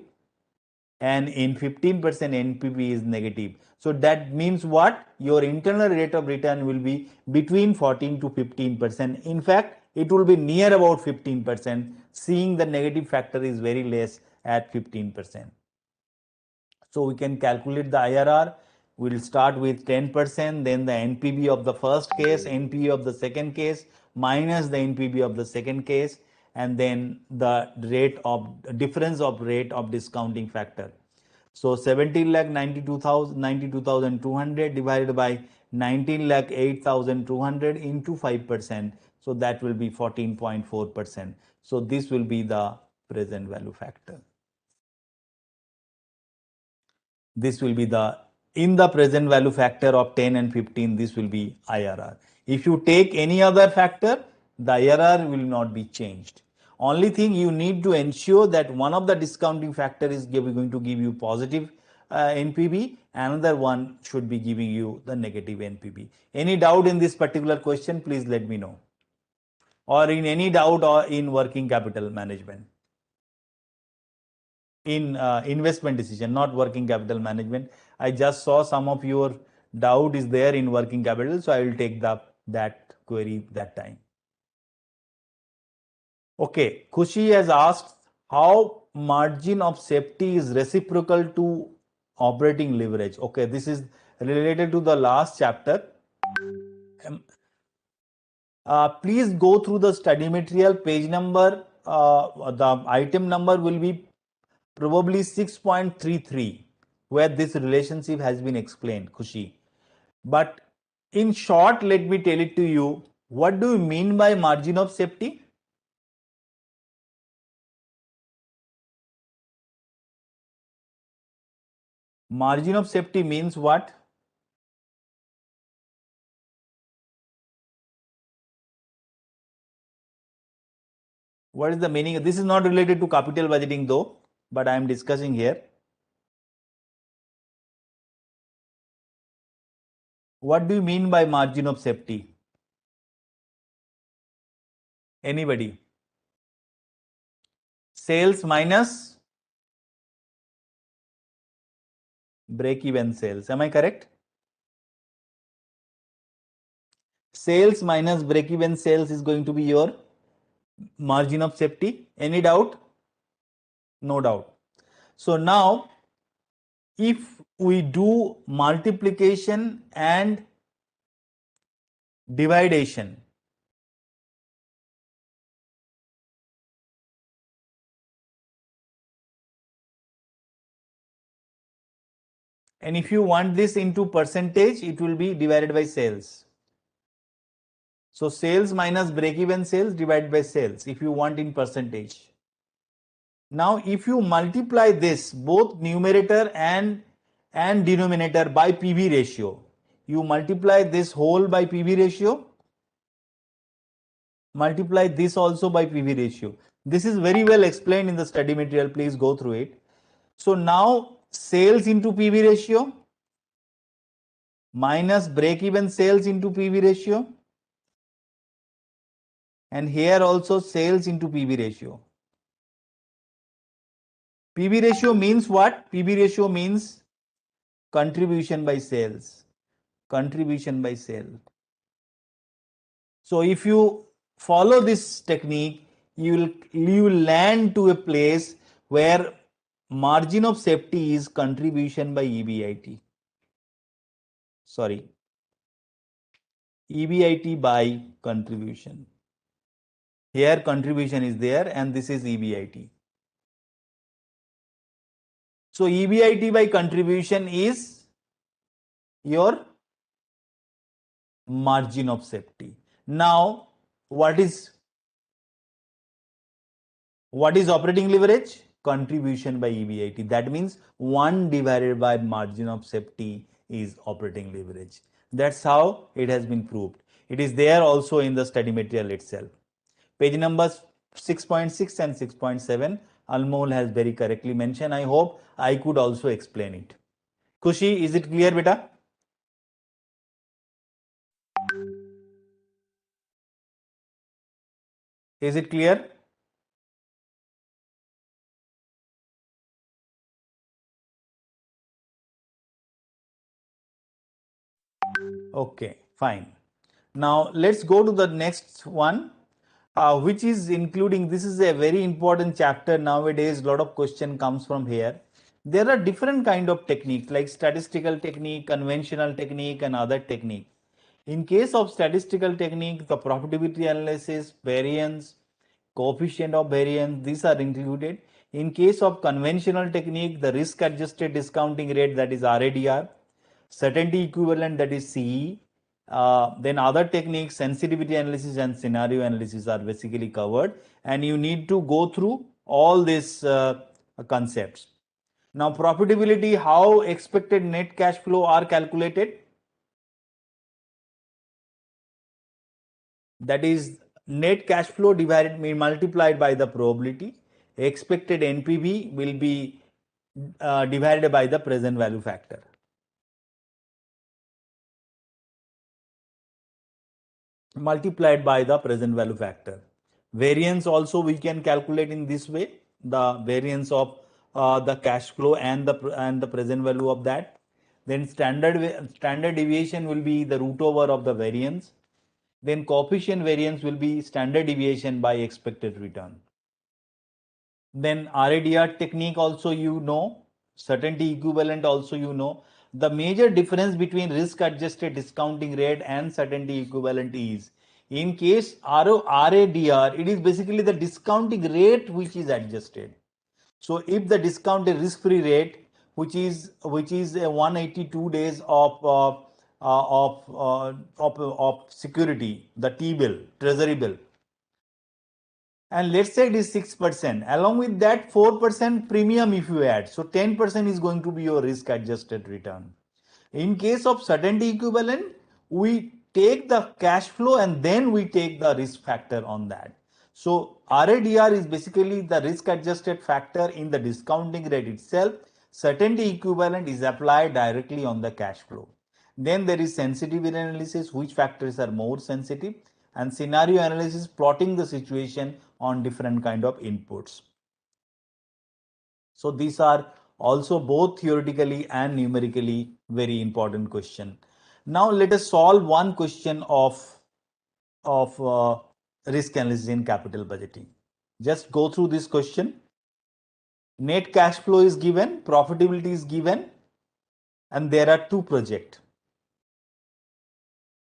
and in 15% NPV is negative. So that means what? Your internal rate of return will be between 14 to 15%. In fact, it will be near about 15%, seeing the negative factor is very less at 15%. So we can calculate the IRR. We'll start with 10%, then the NPV of the first case, NPV of the second case, minus the NPV of the second case, and then the rate of difference of rate of discounting factor. So 17,92,200 divided by 19,08,200 into 5%. So that will be 14.4%. So this will be the present value factor. This will be in the present value factor of 10 and 15, this will be IRR. If you take any other factor, the IRR will not be changed. Only thing you need to ensure that one of the discounting factor is going to give you positive NPV, another one should be giving you the negative NPV. Any doubt in this particular question, please let me know. Or in any doubt or in working capital management. In investment decision, not working capital management. I just saw some of your doubt is there in working capital, so I will take that query that time. Okay, Khushi has asked how margin of safety is reciprocal to operating leverage. Okay, this is related to the last chapter. Please go through the study material page number. The item number will be probably 6.33, where this relationship has been explained, Khushi. But in short, let me tell it to you. What do you mean by margin of safety? Margin of safety means what? What is the meaning? This is not related to capital budgeting though, but I am discussing here. What do you mean by margin of safety? Anybody? Sales minus break-even sales. Am I correct? Sales minus break-even sales is going to be your margin of safety. Any doubt? No doubt. So now, if we do multiplication and dividation, and if you want this into percentage, it will be divided by sales. So sales minus break-even sales divided by sales if you want in percentage. Now if you multiply this both numerator and denominator by PV ratio, you multiply this whole by PV ratio, multiply this also by PV ratio. This is very well explained in the study material, please go through it. So now sales into PV ratio minus break-even sales into PV ratio, and here also sales into PV ratio. PV ratio means what? PV ratio means contribution by sales. Contribution by sale. So if you follow this technique, you will land to a place where margin of safety is contribution by EBIT. Sorry, EBIT by contribution. Here contribution is there and this is EBIT. So EBIT by contribution is your margin of safety. Now, what is operating leverage? Contribution by EBIT. That means 1 divided by margin of safety is operating leverage. That's how it has been proved. It is there also in the study material itself. Page numbers 6.6 and 6.7. Almol has very correctly mentioned. I hope I could also explain it. Khushi, is it clear, beta? Is it clear? Okay, fine. Now let's go to the next one, which is including, this is a very important chapter nowadays. A lot of question comes from here. There are different kind of techniques like statistical technique, conventional technique, and other technique. In case of statistical technique, the profitability analysis, variance, coefficient of variance, these are included. In case of conventional technique, the risk adjusted discounting rate, that is RADR, certainty equivalent, that is CE. Then other techniques, sensitivity analysis and scenario analysis are basically covered, and you need to go through all these concepts. Now profitability, how expected net cash flow are calculated? That is net cash flow divided multiplied by the probability. Expected NPV will be divided by the present value factor. Multiplied by the present value factor. Variance also we can calculate in this way, the variance of the cash flow and the present value of that. Then standard deviation will be the root over of the variance. Then coefficient variance will be standard deviation by expected return. Then RADR technique also you know, certainty equivalent also you know. The major difference between risk adjusted discounting rate and certainty equivalent is, in case RADR, it is basically the discounting rate which is adjusted. So if the discounted risk-free rate, which is 182 days of security, the T-bill, treasury bill, and let's say it is 6%, along with that 4% premium if you add, so 10% is going to be your risk adjusted return. In case of certainty equivalent, we take the cash flow and then we take the risk factor on that. So RADR is basically the risk adjusted factor in the discounting rate itself. Certainty equivalent is applied directly on the cash flow. Then there is sensitivity analysis, which factors are more sensitive, and scenario analysis, plotting the situation on different kind of inputs. So these are also both theoretically and numerically very important question. Now let us solve one question of risk analysis in capital budgeting. Just go through this question. Net cash flow is given, profitability is given, and there are two projects.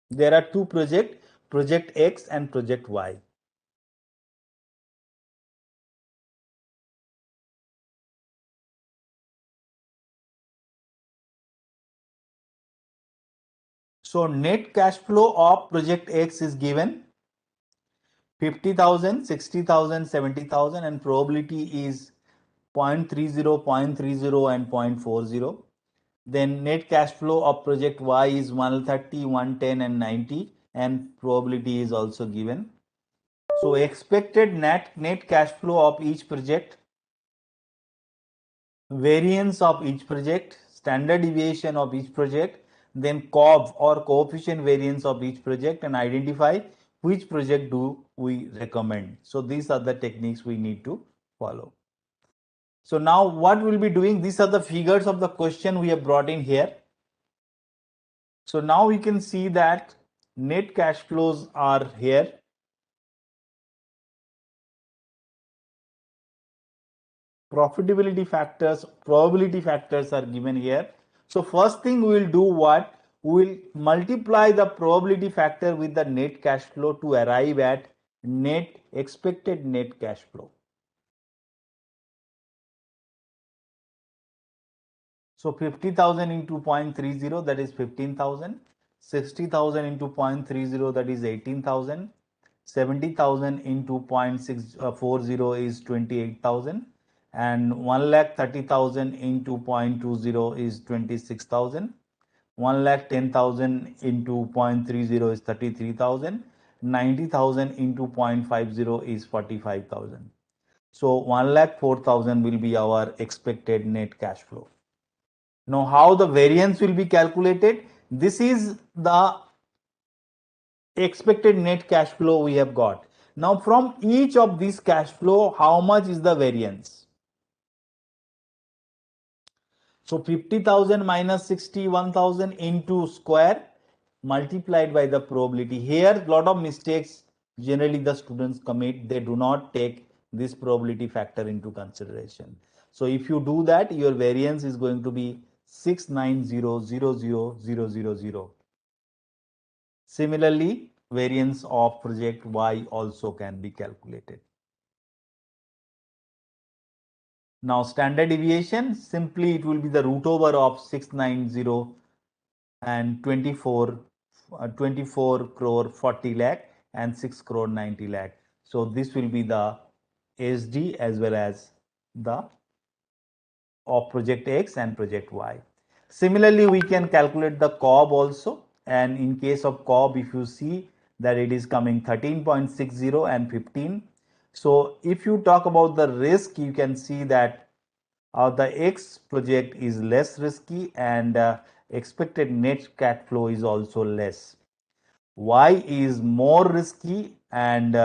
There are two projects, project X and project Y. So net cash flow of project X is given 50,000, 60,000, 70,000, and probability is 0.30, 0.30 and 0.40. Then net cash flow of project Y is 130, 110 and 90, and probability is also given. So expected net cash flow of each project, variance of each project, standard deviation of each project, then COV or coefficient variance of each project, and identify which project do we recommend. So these are the techniques we need to follow. So now what we'll be doing, these are the figures of the question we have brought in here. So now we can see that net cash flows are here. Profitability factors, probability factors are given here. So first thing we will do what? We will multiply the probability factor with the net cash flow to arrive at expected net cash flow. So 50,000 into 0.30, that is 15,000. 60,000 into 0.30, that is 18,000. 70,000 into 0.640 is 28,000. And 1,30,000 into 0.20 is 26,000. 1,10,000 into 0.30 is 33,000. 90,000 into 0.50 is 45,000. So 1,04,000 will be our expected net cash flow. Now how the variance will be calculated? This is the expected net cash flow we have got. Now from each of these cash flow, how much is the variance? So 50,000 minus 61,000 into square multiplied by the probability. Here lot of mistakes generally the students commit. They do not take this probability factor into consideration. So if you do that, your variance is going to be 690,000,000. Similarly, variance of project Y also can be calculated. Now standard deviation, simply it will be the root over of 690 and 24 crore 40 lakh and 6 crore 90 lakh. So this will be the SD as well as the of project X and project Y. Similarly, we can calculate the COB also, and in case of COB, if you see that it is coming 13.60 and 15. So if you talk about the risk, you can see that the X project is less risky and expected net cash flow is also less. Y is more risky and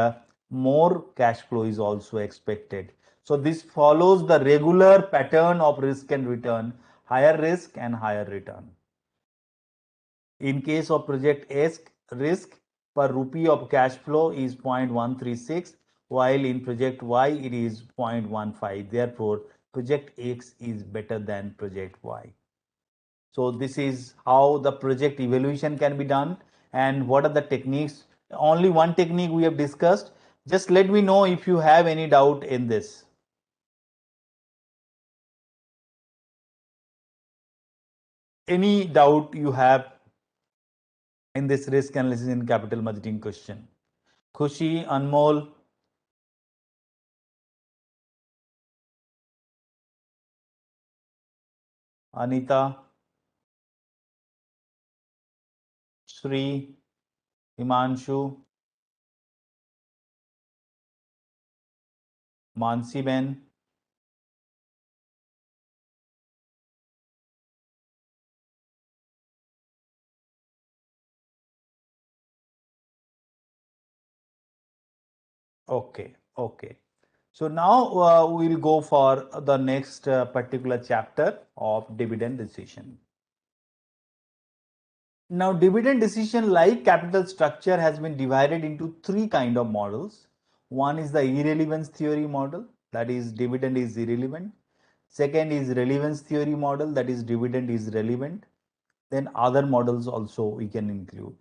more cash flow is also expected. So this follows the regular pattern of risk and return, higher risk and higher return. In case of project S, risk per rupee of cash flow is 0.136, while in project Y it is 0.15. Therefore, project X is better than project Y. So this is how the project evaluation can be done and what are the techniques. Only one technique we have discussed. Just let me know if you have any doubt in this. Any doubt you have in this risk analysis in capital budgeting question. Khushi, Anmol, Anita, Sri, Himanshu, Mansi Ben. Okay, okay. So now we'll go for the next particular chapter of dividend decision. Now, dividend decision like capital structure has been divided into three kind of models. One is the irrelevance theory model, that is dividend is irrelevant. Second is relevance theory model, that is dividend is relevant. Then other models also we can include.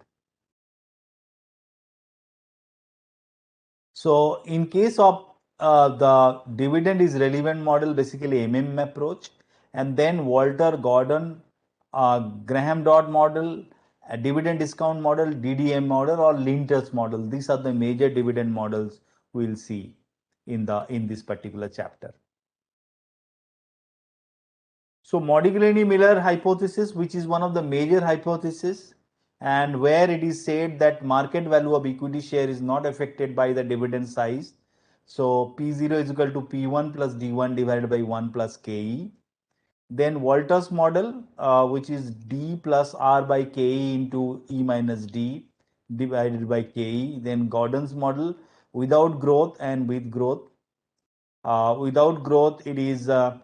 So in case of the dividend is relevant model, basically approach, and then Walter Gordon Graham dot model, dividend discount model, DDM model, or Linter's model. These are the major dividend models we'll see in this particular chapter. So Modigliani-Miller hypothesis, which is one of the major hypotheses, and where it is said that market value of equity share is not affected by the dividend size. So P0 is equal to P1 plus D1 divided by 1 plus KE. Then Walter's model, which is D plus R by KE into E minus D divided by KE. Then Gordon's model, without growth and with growth. Without growth, it is the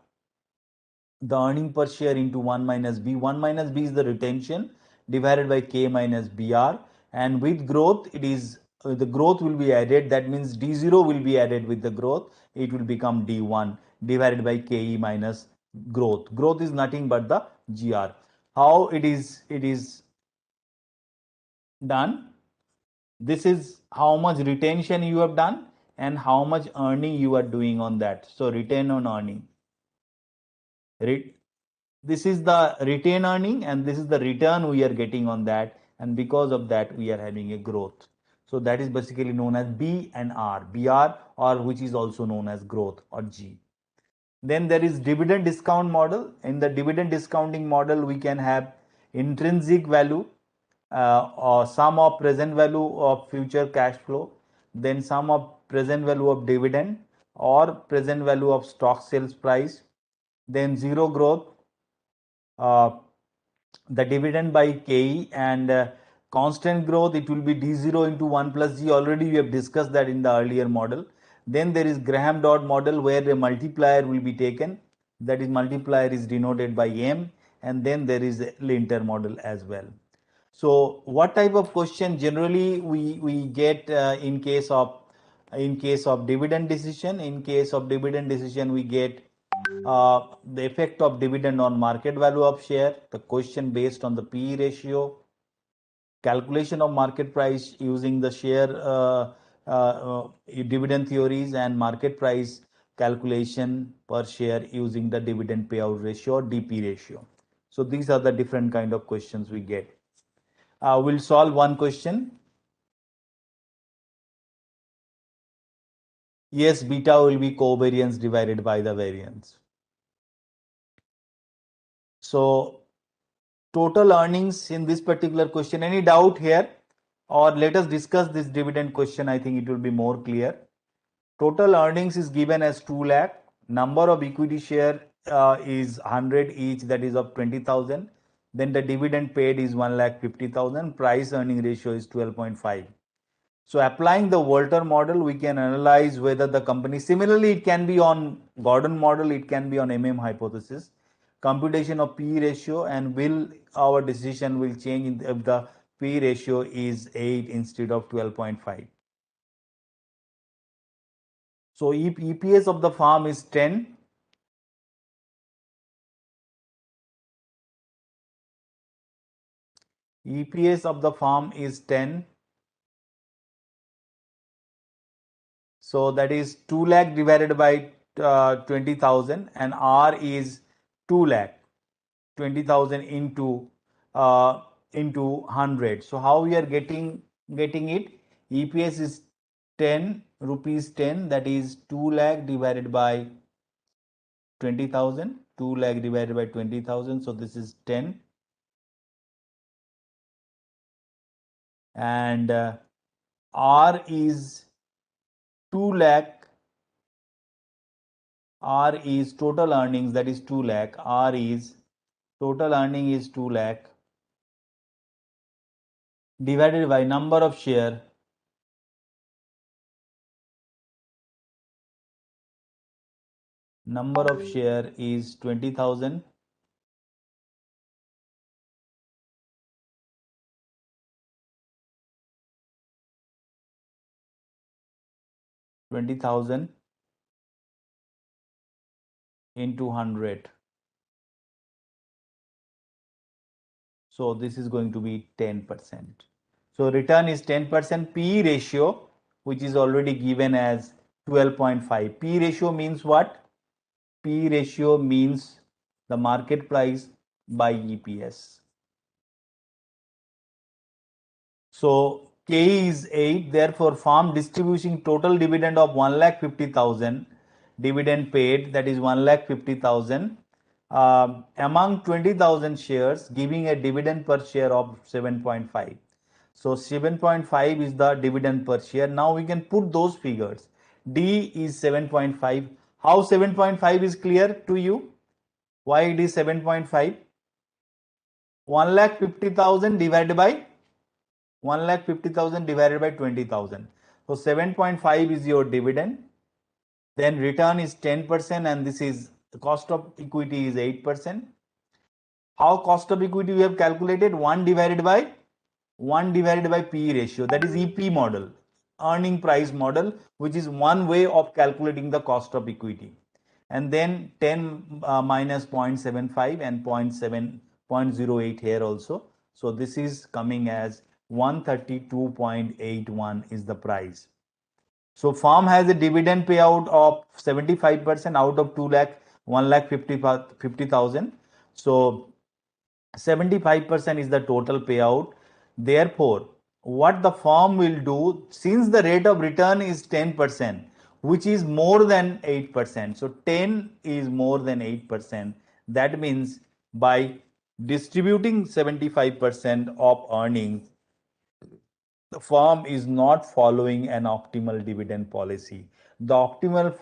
earning per share into 1 minus B. 1 minus B is the retention divided by K minus BR. And with growth, it is the growth will be added. That means D0 will be added with the growth. It will become D1 divided by KE minus growth. Growth is nothing but the GR. How it is done? This is how much retention you have done and how much earning you are doing on that. So return on earning. This is the retained earning and this is the return we are getting on that, and because of that we are having a growth. So that is basically known as B and R, BR, or which is also known as growth or G. Then there is dividend discount model. In the dividend discounting model we can have intrinsic value or sum of present value of future cash flow, then sum of present value of dividend or present value of stock sales price, then zero growth, uh, the dividend by KE, and constant growth, it will be D0 into 1 plus G. Already we have discussed that in the earlier model. Then there is Graham dot model where a multiplier will be taken. That is multiplier is denoted by M, and then there is a Linter model as well. So what type of question generally we get in case of dividend decision? In case of dividend decision, we get the effect of dividend on market value of share, the question based on the PE ratio, calculation of market price using the share dividend theories and market price calculation per share using the dividend payout ratio or DP ratio. So these are the different kind of questions we get. We'll solve one question. Yes, beta will be covariance divided by the variance. So total earnings in this particular question, any doubt here? Or let us discuss this dividend question. I think it will be more clear. Total earnings is given as 2 lakh. Number of equity share is 100 each, that is of 20,000. Then the dividend paid is 1,50,000. Price earning ratio is 12.5. So applying the Walter model, we can analyze whether the company, similarly it can be on Gordon model, it can be on hypothesis, computation of P ratio, and will our decision will change if the P ratio is 8 instead of 12.5. So if EPS of the firm is 10, EPS of the firm is 10. So that is 2 lakh divided by 20,000, and R is 2 lakh, 20,000 into 100. So how we are getting it? EPS is 10 rupees 10, that is 2 lakh divided by 20,000. 2 lakh divided by 20,000. So this is 10. And R is 2 lakh. R is total earnings, that is 2 lakh. R is total earning is 2 lakh divided by number of share. Number of share is 20,000. 20,000 into 100. So this is going to be 10%. So return is 10%. P ratio, which is already given as 12.5. P ratio means what? P ratio means the market price by EPS. So K is 8. Therefore, firm distributing total dividend of 1,50,000. Dividend paid, that is 1,50,000. Among 20,000 shares, giving a dividend per share of 7.5. So 7.5 is the dividend per share. Now we can put those figures. D is 7.5. How 7.5 is clear to you? Why it is 7.5? 1,50,000 divided by 1,50,000 divided by 20,000. So 7.5 is your dividend. Then return is 10%, and this is the cost of equity is 8%. How cost of equity we have calculated? 1 divided by P ratio, that is EP model, earning price model, which is one way of calculating the cost of equity. And then 10 minus 0.75 and 0.08 here also. So this is coming as 132.81 is the price. So firm has a dividend payout of 75% out of 2 lakh, 1,50,000. So 75% is the total payout. Therefore, what the firm will do, since the rate of return is 10%, which is more than 8%, so 10 is more than 8%. That means by distributing 75% of earnings, the firm is not following an optimal dividend policy. The optimal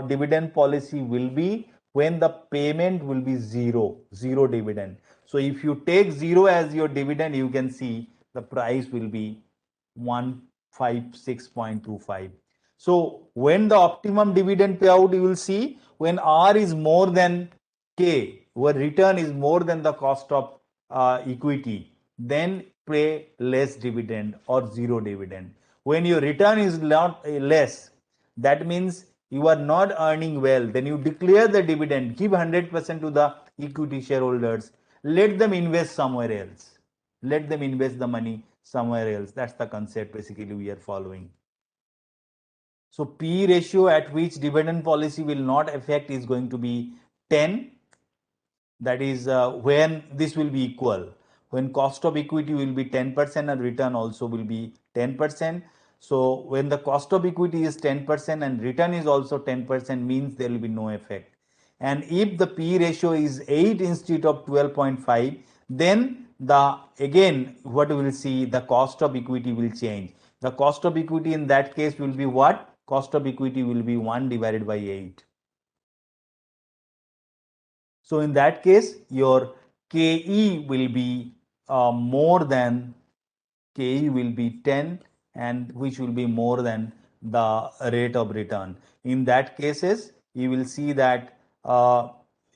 dividend policy will be when the payment will be zero dividend. So if you take 0 as your dividend, you can see the price will be 156.25. So when the optimum dividend payout, you will see when R is more than K, where return is more than the cost of equity, then pay less dividend or zero dividend. When your return is not less, that means you are not earning well, then you declare the dividend, give 100% to the equity shareholders, let them invest somewhere else. Let them invest the money somewhere else. That's the concept basically we are following. So P ratio at which dividend policy will not affect is going to be 10. That is when this will be equal. When cost of equity will be 10% and return also will be 10%. So when the cost of equity is 10% and return is also 10% means there will be no effect. And if the P ratio is 8 instead of 12.5, then the again what we will see, the cost of equity will change. The cost of equity in that case will be what? Cost of equity will be 1 divided by 8. So in that case, your KE will be more than KE will be 10, and which will be more than the rate of return. In that cases, you will see that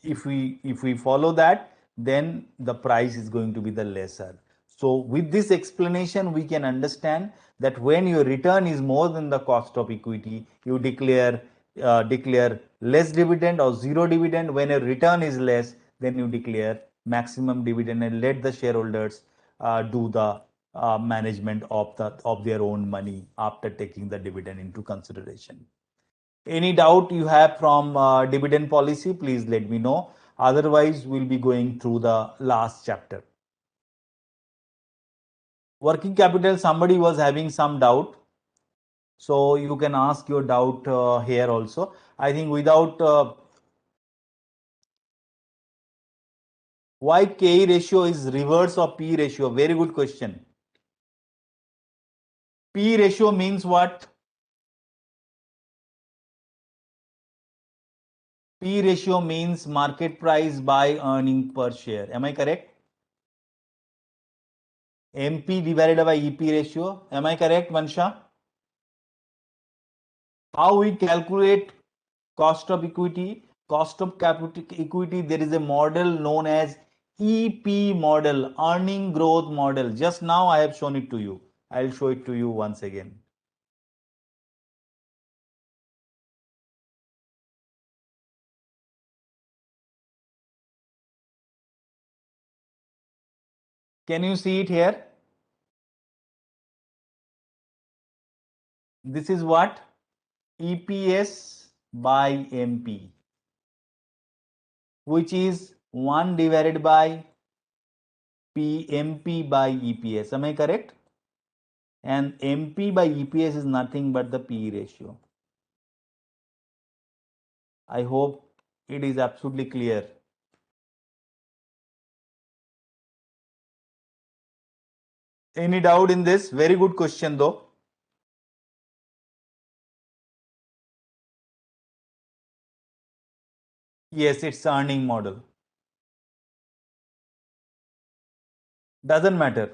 if we follow that, then the price is going to be the lesser. So with this explanation, we can understand that when your return is more than the cost of equity, you declare less dividend or zero dividend. When your return is less, then you declare maximum dividend and let the shareholders do the management of their own money after taking the dividend into consideration. Any doubt you have from dividend policy, please let me know. Otherwise, we'll be going through the last chapter. Working capital, somebody was having some doubt. So you can ask your doubt here also. I think without why K ratio is reverse of P ratio? Very good question. P ratio means what? P ratio means market price by earning per share. Am I correct? MP divided by EP ratio. Am I correct, Vansha? How we calculate cost of equity? Cost of capital equity, there is a model known as EP model, earning growth model. Just now I have shown it to you. I'll show it to you once again. Can you see it here? This is what? EPS by MP, which is 1 divided by MP by EPS. Am I correct? And MP by EPS is nothing but the P ratio. I hope it is absolutely clear. Any doubt in this? Very good question though. Yes, it's earning model. Doesn't matter.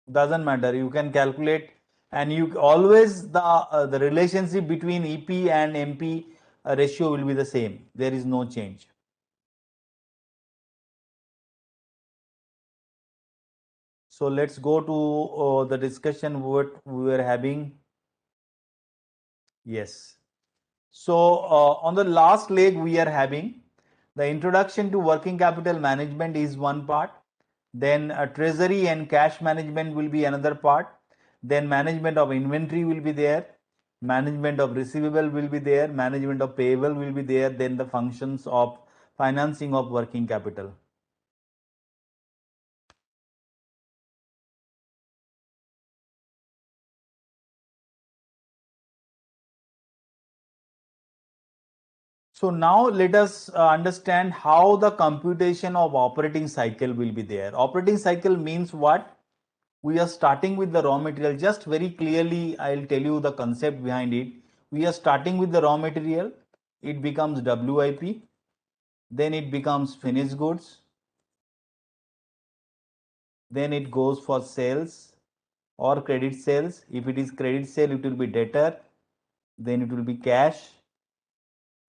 Doesn't matter. You can calculate, and you always the relationship between EP and MP ratio will be the same. There is no change. So let's go to the discussion what we were having. Yes. So on the last leg we are having the introduction to working capital management is one part. Then treasury and cash management will be another part. Then management of inventory will be there. Management of receivable will be there. Management of payable will be there. Then the functions of financing of working capital. So now let us understand how the computation of operating cycle will be there. Operating cycle means what? We are starting with the raw material. Just very clearly, I'll tell you the concept behind it. We are starting with the raw material. It becomes WIP. Then it becomes finished goods. Then it goes for sales or credit sales. If it is credit sale, it will be debtor. Then it will be cash.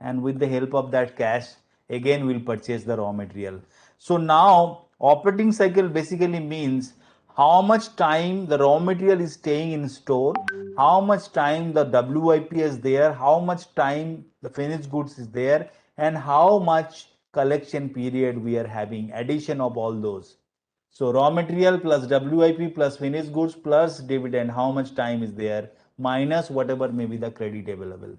And with the help of that cash, again we'll purchase the raw material. So now operating cycle basically means how much time the raw material is staying in store, how much time the WIP is there, how much time the finished goods is there, and how much collection period we are having, addition of all those. So raw material plus WIP plus finished goods plus dividend, how much time is there? minus whatever may be the credit available.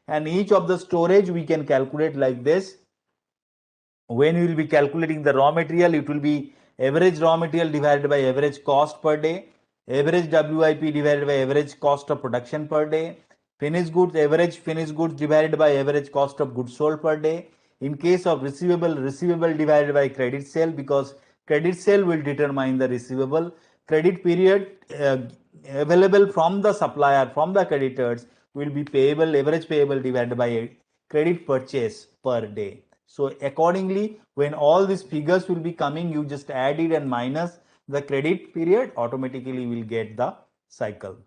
And each of the storage we can calculate like this. When we will be calculating the raw material, it will be average raw material divided by average cost per day, average WIP divided by average cost of production per day, finished goods, average finished goods divided by average cost of goods sold per day. In case of receivable, receivable divided by credit sale, because credit sale will determine the receivable. Credit period available from the supplier, from the creditors, will be payable, average payable divided by credit purchase per day. So accordingly, when all these figures will be coming, you just add it and minus the credit period, automatically will get the cycle.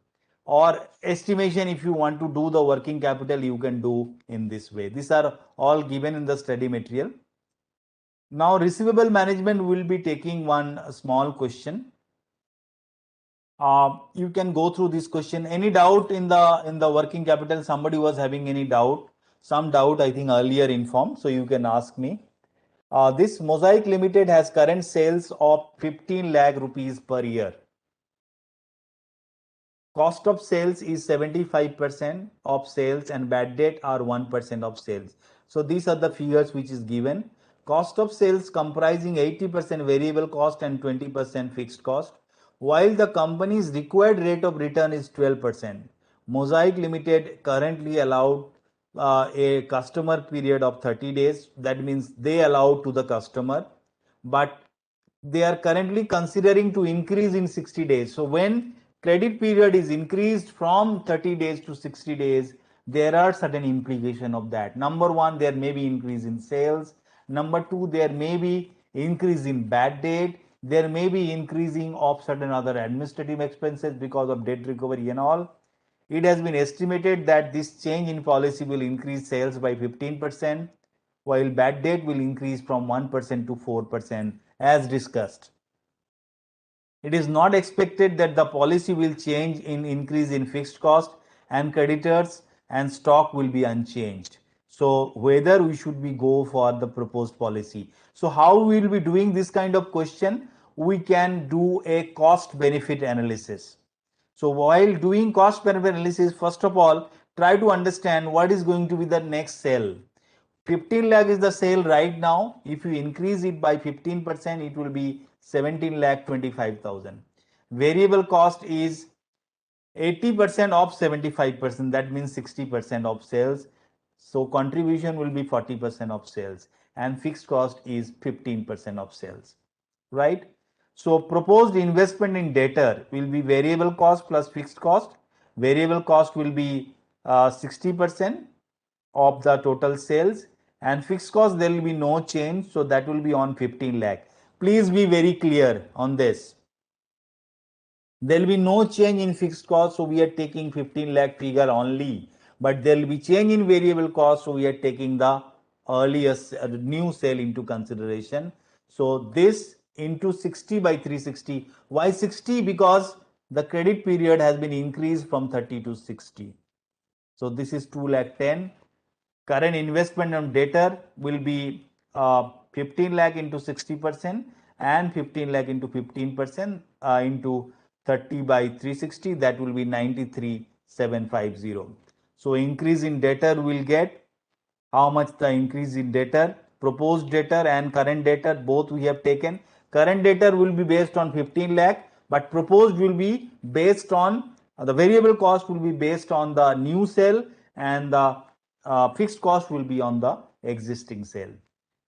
Or estimation, if you want to do the working capital, you can do in this way. These are all given in the study material. Now receivable management will be taking one small question. You can go through this question. Any doubt in the working capital? Somebody was having any doubt? Some doubt, I think, earlier informed. So you can ask me. This Mosaic Limited has current sales of 15 lakh rupees per year. Cost of sales is 75% of sales and bad debt are 1% of sales. So these are the figures which is given. Cost of sales comprising 80% variable cost and 20% fixed cost. While the company's required rate of return is 12%. Mosaic Limited currently allowed a customer period of 30 days. That means they allow to the customer, but they are currently considering to increase in 60 days. So when credit period is increased from 30 days to 60 days, there are certain implication of that. Number one, there may be increase in sales. Number two, there may be increase in bad debt. There may be increasing of certain other administrative expenses because of debt recovery and all. It has been estimated that this change in policy will increase sales by 15%, while bad debt will increase from 1% to 4% as discussed. It is not expected that the policy will change in increase in fixed cost and creditors and stock will be unchanged. So whether we should be go for the proposed policy. So how we will be doing this kind of question? We can do a cost benefit analysis. So while doing cost benefit analysis, first of all, try to understand what is going to be the next sale. 15 lakh is the sale right now. If you increase it by 15%, it will be 17 lakh 25,000. Variable cost is 80% of 75%. That means 60% of sales. So contribution will be 40% of sales and fixed cost is 15% of sales, right? So proposed investment in debtor will be variable cost plus fixed cost. Variable cost will be 60% of the total sales and fixed cost there will be no change, so that will be on 15 lakh. Please be very clear on this. There will be no change in fixed cost, so we are taking 15 lakh figure only, but there will be change in variable cost, so we are taking the earliest new sale into consideration. So this into 60 by 360. Why 60? Because the credit period has been increased from 30 to 60. So this is 2 lakh 10. Current investment on debtor will be 15 lakh into 60% and 15 lakh into 15% into 30 by 360, that will be 93,750. So increase in debtor will get how much the increase in debtor, proposed debtor and current debtor both we have taken. Current debtor will be based on 15 lakh, but proposed will be based on the variable cost will be based on the new sale and the fixed cost will be on the existing sale.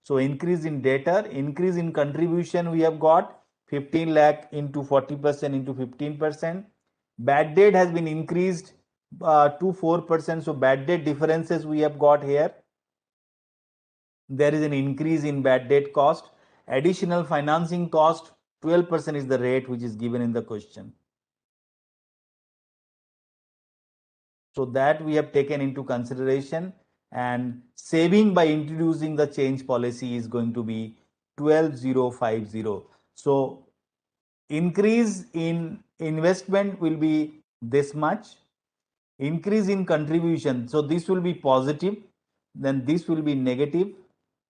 So increase in debtor, increase in contribution we have got 15 lakh into 40% into 15%. Bad debt has been increased to 4%. So bad debt differences we have got here. There is an increase in bad debt cost. Additional financing cost 12% is the rate which is given in the question. So that we have taken into consideration, and saving by introducing the change policy is going to be 12,050. So increase in investment will be this much, increase in contribution, so this will be positive, then this will be negative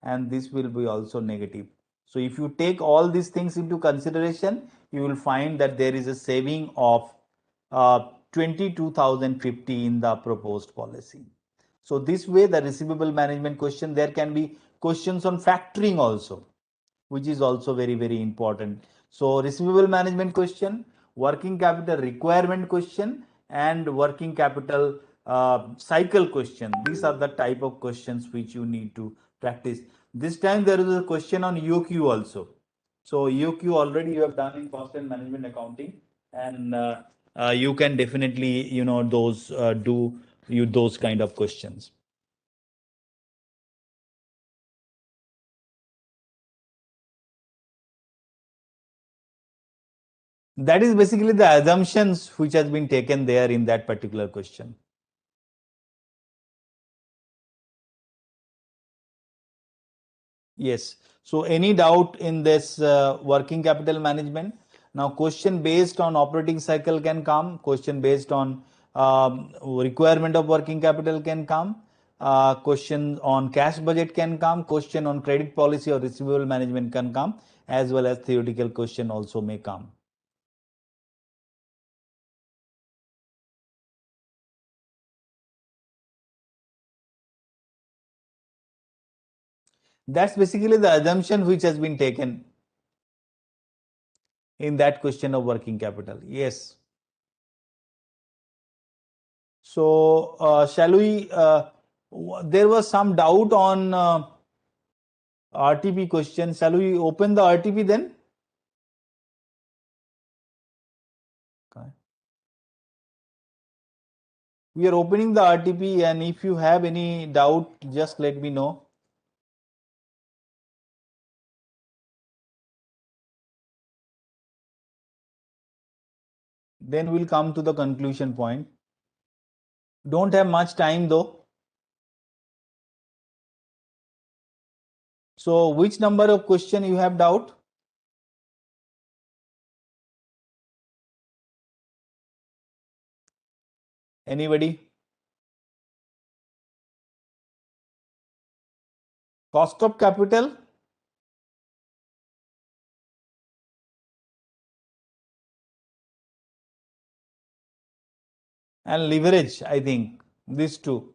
and this will be also negative. So if you take all these things into consideration, you will find that there is a saving of 22,050 in the proposed policy. So this way the receivable management question, there can be questions on factoring also, which is also very, very important. So receivable management question, working capital requirement question, and working capital cycle question. These are the type of questions which you need to practice. This time there is a question on EOQ also. So EOQ already you have done in cost and management accounting, and you can definitely, you know, those do you those kind of questions. That is basically the assumptions which has been taken there in that particular question. Yes. So any doubt in this working capital management? Now question based on operating cycle can come, question based on requirement of working capital can come, question on cash budget can come, question on credit policy or receivable management can come, as well as theoretical question also may come. That's basically the assumption which has been taken in that question of working capital. Yes. So shall we, there was some doubt on RTP question. Shall we open the RTP then? Okay. We are opening the RTP, and if you have any doubt, just let me know. Then we'll come to the conclusion point. Don't have much time though. So which number of question you have doubt? Anybody? Cost of capital? And leverage, I think, these two.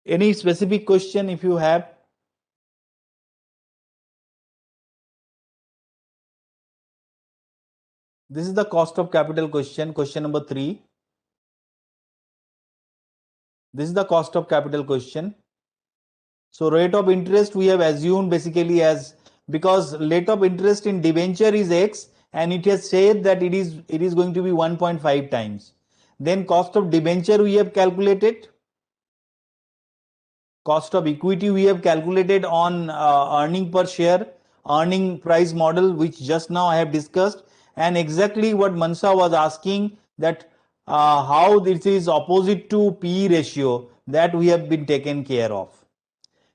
Any specific question if you have? This is the cost of capital question, question number 3. This is the cost of capital question. So rate of interest we have assumed basically as, because rate of interest in debenture is X and it has said that it is going to be 1.5 times. Then cost of debenture we have calculated. Cost of equity we have calculated on earning per share, earning price model, which just now I have discussed, and exactly what Mansa was asking, that how this is opposite to PE ratio, that we have been taken care of.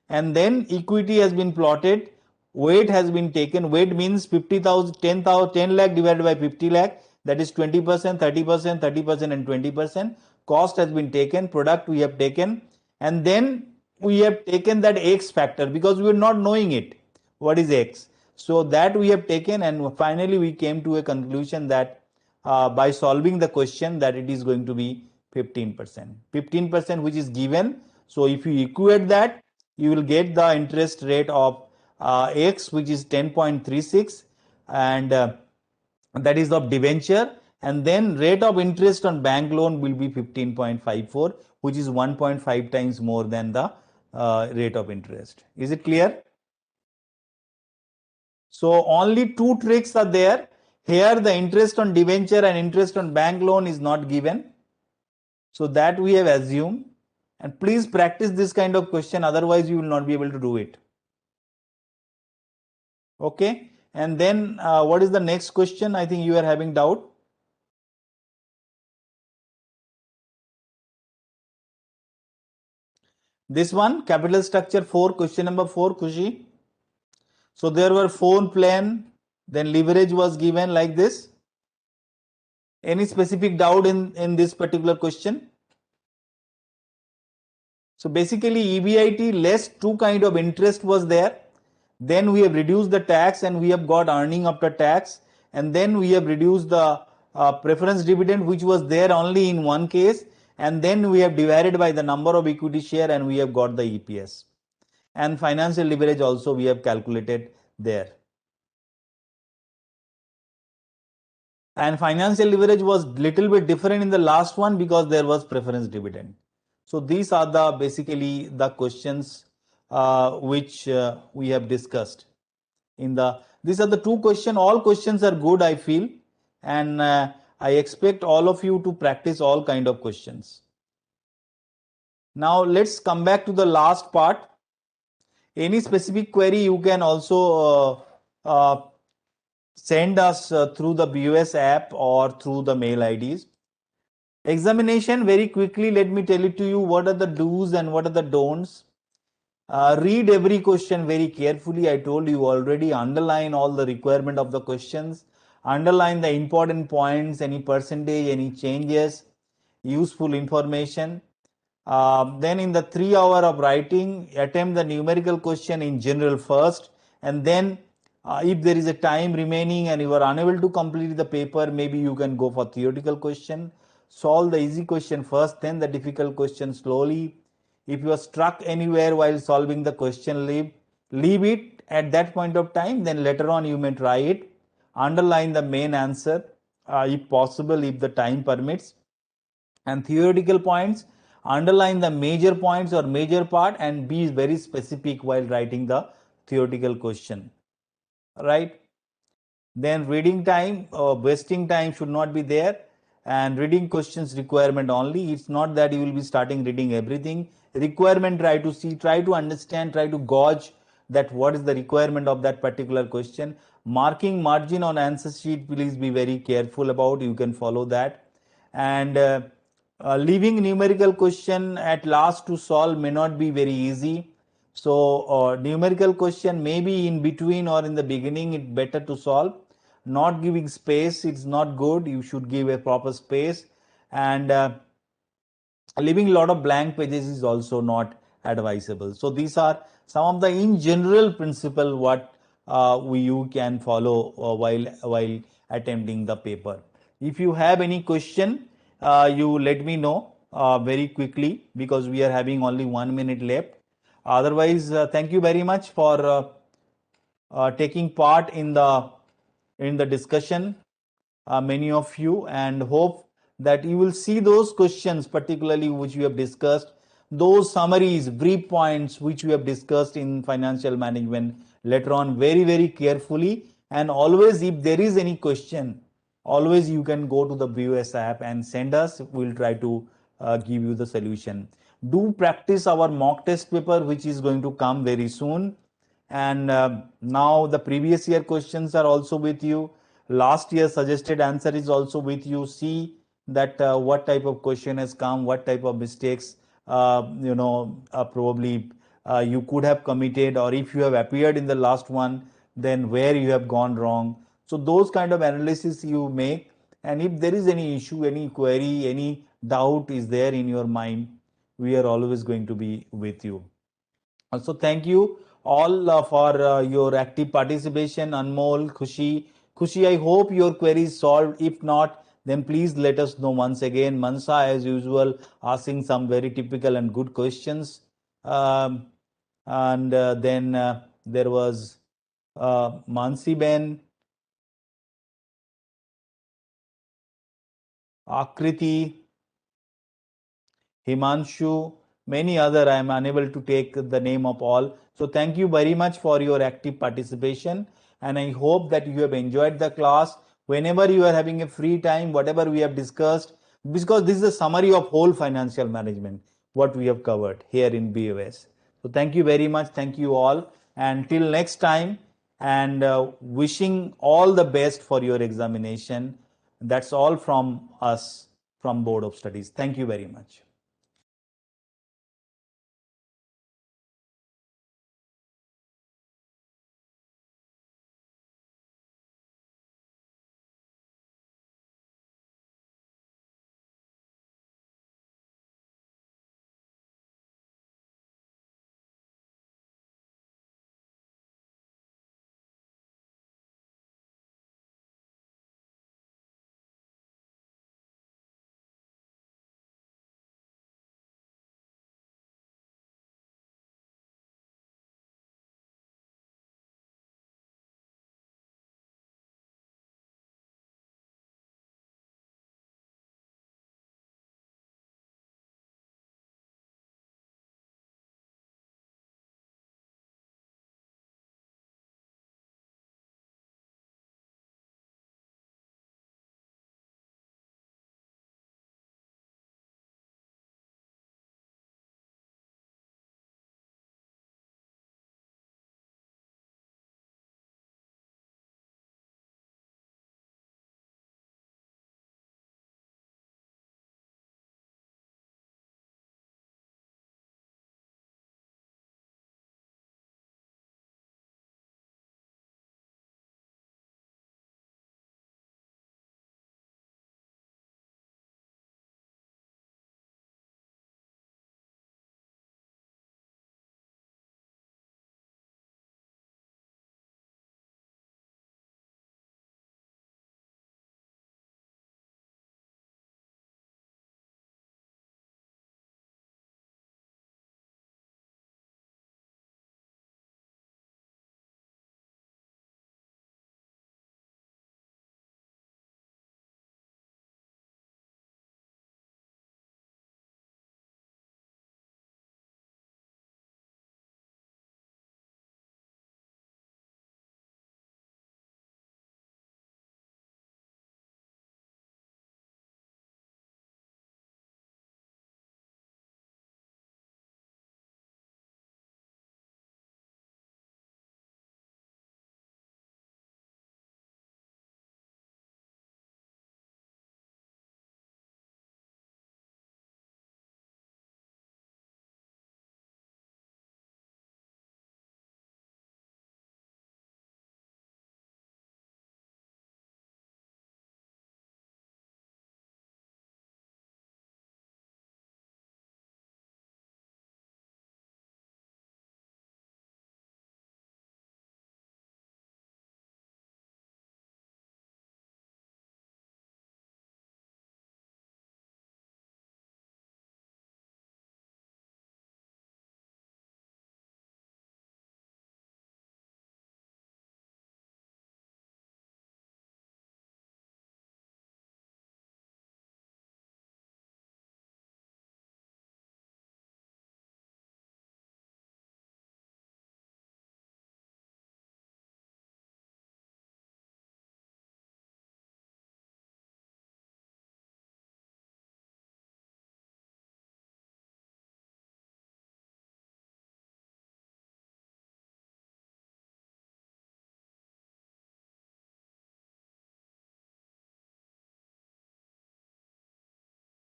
And then equity has been plotted, weight has been taken. Weight means 50,000, 10,000, 10 lakh divided by 50 lakh, that is 20%, 30%, 30% and 20%. Cost has been taken, product we have taken, and then we have taken that X factor because we are not knowing it. What is X? So that we have taken, and finally we came to a conclusion that by solving the question that it is going to be 15%. 15% which is given. So if you equate that, you will get the interest rate of X, which is 10.36, and that is of debenture, and then rate of interest on bank loan will be 15.54, which is 1.5 times more than the rate of interest. Is it clear? So only two tricks are there. Here the interest on debenture and interest on bank loan is not given. So that we have assumed. And please practice this kind of question, otherwise you will not be able to do it. Okay. And then what is the next question? I think you are having doubt. This one, capital structure 4, question number 4, Kushi. So there were phone plan, Then leverage was given like this. Any specific doubt in this particular question? So basically EBIT less two kind of interest was there. Then we have reduced the tax and we have got earning after tax, and then we have reduced the preference dividend which was there only in one case, and then we have divided by the number of equity share and we have got the EPS. And financial leverage also we have calculated there. And financial leverage was little bit different in the last one because there was preference dividend. So these are the basically the questions which we have discussed in the. These are the two questions. All questions are good, I feel, and I expect all of you to practice all kind of questions. Now let's come back to the last part. Any specific query you can also send us through the BoS app or through the mail IDs. Examination, very quickly, let me tell it to you what are the do's and what are the don'ts. Read every question very carefully. I told you already, underline all the requirement of the questions, underline the important points, any percentage, any changes, useful information. Then in the 3 hour of writing, attempt the numerical question in general first, and then if there is a time remaining and you are unable to complete the paper, maybe you can go for theoretical question. Solve the easy question first, then the difficult question slowly. If you are stuck anywhere while solving the question, leave it at that point of time, then later on you may try it. Underline the main answer if possible, if the time permits. And theoretical points, underline the major points or major part and be very specific while writing the theoretical question, right? Then reading time, wasting time should not be there, and reading questions requirement only. It's not that you will be starting reading everything. Requirement, try to see, try to understand, try to gauge that what is the requirement of that particular question. Marking margin on answer sheet, please be very careful about. You can follow that. And leaving numerical question at last to solve may not be very easy. So numerical question maybe in between or in the beginning it's better to solve. Not giving space, it's not good. You should give a proper space, and leaving a lot of blank pages is also not advisable. So these are some of the in general principle what you can follow while attempting the paper. If you have any question, you let me know very quickly because we are having only 1 minute left. Otherwise, thank you very much for taking part in the discussion, many of you, and hope that you will see those questions particularly which we have discussed, those summaries, brief points which we have discussed in financial management later on very carefully. And always, if there is any question, always you can go to the BoS app and send us. We'll try to give you the solution. Do practice our mock test paper which is going to come very soon. And now the previous year questions are also with you. Last year suggested answer is also with you. See that what type of question has come, what type of mistakes probably you could have committed, or if you have appeared in the last one, then where you have gone wrong. So those kind of analysis you make, and if there is any issue, any query, any doubt is there in your mind, we are always going to be with you. Also, thank you all for your active participation. Anmol, Khushi, I hope your query is solved. If not, then please let us know once again. Mansa, as usual, asking some very typical and good questions. And then there was Mansi Ben, Akriti, Himanshu, many other. I am unable to take the name of all. So thank you very much for your active participation, and I hope that you have enjoyed the class. Whenever you are having a free time, whatever we have discussed, because this is a summary of whole financial management, what we have covered here in BoS. So thank you very much. Thank you all. And till next time, and wishing all the best for your examination. That's all from us from Board of Studies. Thank you very much.